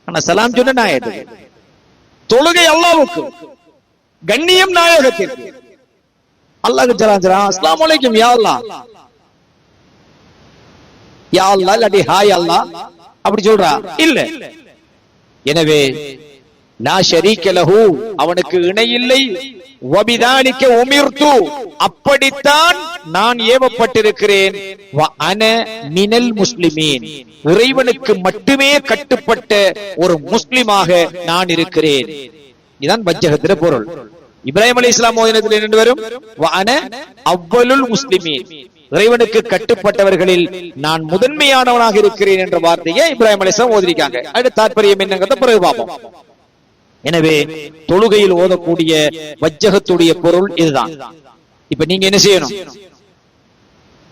ஆனா சலாம் சொன்ன நாயகத்துக்கு. தொழுகை அல்லாஹ்வுக்கு, கண்ணியம் நாயகத்திற்கு. அல்லாஹ்க்கு சலாம் சொல்றான், அஸ்ஸலாமு அலைக்கும் யா அல்லாஹ், யா அல்லாஹ் இல்லாட்டி ஹாய் அல்லாஹ் அப்படி சொல்றா இல்ல. எனவே லா ஷரீக லஹு, அவனுக்கு இணை இல்லை. வபிதாலிக உமிர்து, அப்படித்தான் நான் ஏவப்பட்டிருக்கிறேன். வ அன மினல் முஸ்லிமீன், இறைவனுக்கு மட்டுமே கட்டுப்பட்ட ஒரு முஸ்லிமாக நான் இருக்கிறேன். இதான் வஜ்ஜஹத்தின் பொருள். இப்ராஹிம் அலைஹிஸ்ஸலாம் ஓதினத்தில் என்ன வரும்? வ அன அவ்வலுல் முஸ்லிமீன், இறைவனுக்கு கட்டுப்பட்டவர்களில் நான் முதன்மையானவனாக இருக்கிறேன் என்ற வார்த்தையை இப்ராஹிம் அலைஹிஸ்ஸலாம் ஓதிருக்காங்க. அது தாற்பயம் என்னங்கறத பிறகு பார்ப்போம். எனவே தொழுகையில் ஓதக்கூடிய வஜ்ஜஹத்துடைய பொருள் இதுதான். இப்ப நீங்க என்ன செய்யணும்?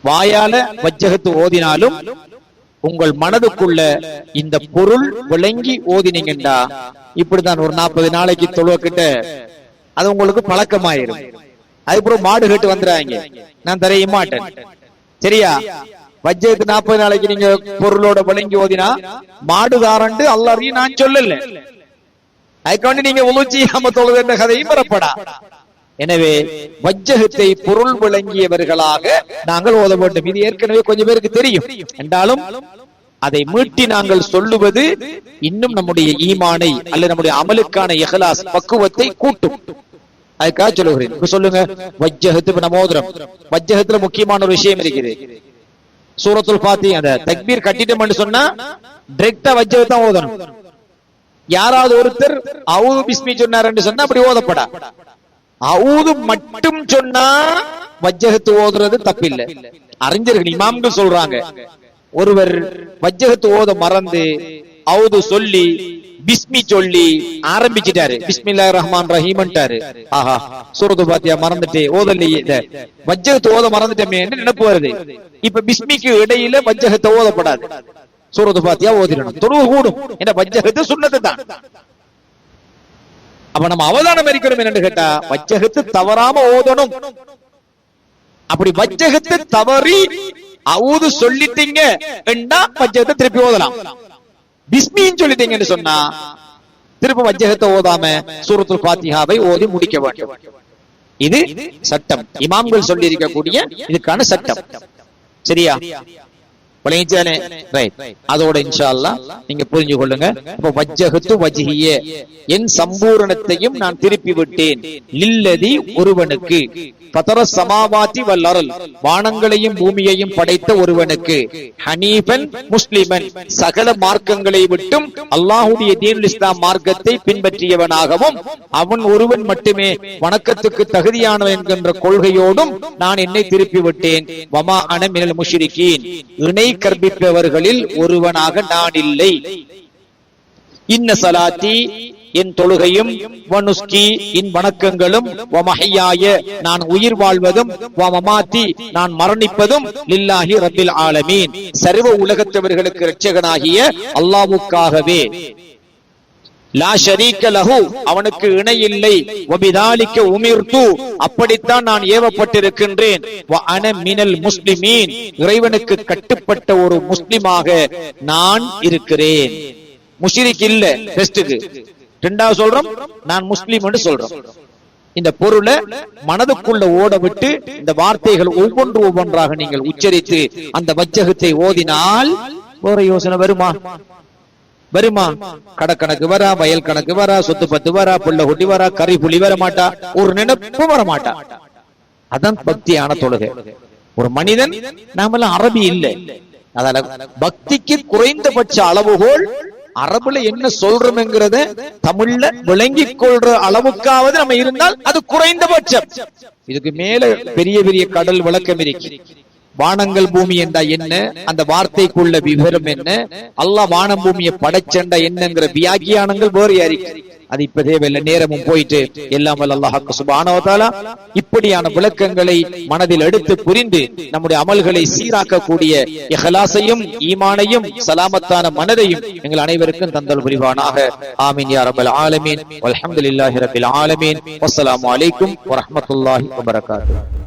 வாயால வஜ்ஜஹத்து ஓதினாலும் உங்கள் மனதுக்குள்ள இந்த பொருள் விளங்கி ஓதினீங்கண்டா, இப்படித்தான் ஒரு 40 நாளைக்கு தொழுவக்கிட்ட அது உங்களுக்கு பழக்கமாயிரும். அதுக்கப்புறம் மாடு கட்டு வந்துறாங்க, நான் தரைய மாட்டேன். சரியா? வஜ்ஜஹத்து 40 நாளைக்கு நீங்க பொருளோட விளங்கி ஓதினா மாடுகாரண்டு அல்லாஹ்வையும் நான் சொல்லல. அதுக்காண்டி நீங்க உளுச்சி நம்ம தொழுது என்ற கதையும் வரப்படா. எனவே வஜ்ஜகத்தை பொருள் விளங்கியவர்களாக நாங்கள் ஓத வேண்டும். இது ஏற்கனவே கொஞ்சம் பேருக்கு தெரியும் என்றாலும் அதை மீட்டி நாங்கள் சொல்லுவது இன்னும் நம்முடைய ஈமானை அல்லது நம்முடைய அமலுக்கான இஹ்லாஸ் பக்குவத்தை கூட்டும். அதுக்காக சொல்லுகிறேன். சொல்லுங்க, வஜ்ஜஹத்து நம்ம ஓதுறோம். வஜ்ஜஹத்துல முக்கியமான ஒரு விஷயம் இருக்குது. சூரத்துல் ஃபாத்திஹா அந்த தக்பீர் கட்டிட்டோம்னு சொன்னா டைரக்டா வஜ்ஜஹத் தான் ஓதணும். யாராவது ஒருத்தர் அவுது பிஸ்மி சொன்னாருன்னு சொன்னா அப்படி ஓதப்படா. அவுது மட்டும் சொன்னா வஜ்ஜஹத் ஓதுறது தப்பில்லை. அறிஞர்கள் இமாம்கள் சொல்றாங்க, ஒருவர் வஜ்ஜஹத் ஓத மறந்து அவுது சொல்லி பிஸ்மி சொல்லி ஆரம்பிச்சிட்டாரு, பிஸ்மில்லாஹிர் ரஹ்மான் ரஹீம்ன்றாரு, ஆஹா சூரத்துல் ஃபாத்திஹா மறந்துட்டே ஓதலையே, வஜ்ஜஹத் ஓத மறந்துட்டமே என்று நினைப்பு வருது. இப்ப பிஸ்மிக்கு இடையில வஜ்ஜஹத் ஓதப்படாது, சூரத்துல் ஃபாத்திஹா ஓதிடணும். தொழுவு கூடும். ஏன்னா வஜ்ஜஹத் சுன்னத்து தான். அப்ப நம்ம அவதானம் இருக்கிறோம் என்னன்னு கேட்டா வஜ்ஜஹத் தவறாம ஓதணும். அப்படி வஜ்ஜஹத் தவறி அவுது சொல்லிட்டீங்க என்றா வஜ்ஜஹத்தை திருப்பி ஓதலாம். பிஸ்மின்னு சொல்லிட்டீங்கன்னு சொன்னா திருப்பி வஜ்ஜஹத்தை ஓதாம சூரத்துல் ஃபாத்திஹாவை ஓதி முடிக்க வேண்டும். இது சட்டம், இமாம்கள் சொல்லி இருக்கக்கூடிய இதுக்கான சட்டம். சரியா? அதோட இன்ஷா அல்லாஹ் நீங்க புரிஞ்சு கொள்ளுங்க. இப்ப வஜ்ஜஹத்து வஜ்ஹிய, என் சம்பூரணத்தையும் நான் திருப்பி விட்டேன், லில்லதி ஒருவனுக்கு, ஃபதர ஸமாவாதி வல் அர்ல் வானங்களையும் பூமியையும் படைத்த ஒருவனுக்கு, ஹனீஃபன் முஸ்லிமன் சகல மார்க்கங்களை விட்டும் அல்லாஹ்வுடைய தீனுல் இஸ்லாம் மார்க்கத்தை பின்பற்றியவனாகவும் அவன் ஒருவன் மட்டுமே வணக்கத்துக்கு தகுதியானவன் என்கின்ற கொள்கையோடும் நான் என்னை திருப்பி விட்டேன். வமா அன மினல் முஷ்ரிகீன் இணை கற்பிப்பவர்களில் ஒருவனாக நான் இல்லை. இன்ன ஸலாத்தி என் தொழுகையும், வனுஸ்கி என் வணக்கங்களும், வமஹியாய நான் உயிர் வாழ்வதும், வமமாத்தி நான் மரணிப்பதும், லில்லாஹி ரப்பில் ஆலமீன் சர்வ உலகத்தவர்களுக்கு இரட்சகனாகிய அல்லாஹ்வுக்காகவே, லா ஷரீக லஹு அவனுக்கு இணை இல்லை, வபிதாலிக உமிர்து அப்படித்தான் நான் ஏவப்பட்டிருக்கின்றேன், வ அன மினல் முஸ்லிமீன் இறைவனுக்கு கட்டுப்பட்ட ஒரு முஸ்லிமாக நான் இருக்கிறேன். முஷ்ரிக் இல்ல. டெஸ்டுக்கு ரெண்டாவது சொல்றோம், நான் முஸ்லிம் என்று சொல்றோம். இந்த பொருளை மனதுக்குள்ள ஓட விட்டு இந்த வார்த்தைகள் ஒவ்வொன்றாக நீங்கள் உச்சரித்து அந்த வஜ்ஜஹத்தை ஓதினால் ஒரு யோசனை வருமா? வருமா? கடக்கணக்கு வரா, வயல் கணக்கு வரா, சொத்து பத்து வரா, புள்ள குட்டி வரா, கறி புலி வர மாட்டா, ஒரு நினைப்பு வர மாட்டா. அதான் பக்தியான தொழுகை. ஒரு மனிதன், நாமெல்லாம் அரபி இல்லை, அதனால பக்திக்கு குறைந்தபட்ச அளவுகோல் அரபுல என்ன சொல்றோம்ங்கிறத தமிழ்ல விளங்கிக் கொள்ற அளவுக்காவது நம்ம இருந்தால் அது குறைந்தபட்சம். இதுக்கு மேல பெரிய பெரிய கடல் விளக்கம் இருக்கு. வானங்கள் பூமி என்றா என்ன, அந்த வார்த்தைக்குள்ள விவரம் என்ன, அல்லாஹ் வானம் பூமியை படைச்சண்டா என்னங்கிற வியாக்கியானங்கள் வேறு யாருக்கு அது இப்ப தேவையில்லை. நேரமும் போயிட்டு எல்லாம் அல்லாஹ் சுப்ஹானஹு வ தஆலா இப்படியான விளக்கங்களை மனதில் எடுத்து புரிந்து நம்முடைய அமல்களை சீராக்கக்கூடிய இஹ்லாஸையும் ஈமானையும் சலாமத்தான மனதையும் எங்கள் அனைவருக்கும் தந்தல் புரிவானாக. ஆமீன் யா ரப்பல் ஆலமீன். வல்ஹம்துலில்லாஹி ரப்பில் ஆலமீன். வஸ்ஸலாமு அலைக்கும் வரஹ்மத்துல்லாஹி வபரகாத்துஹு.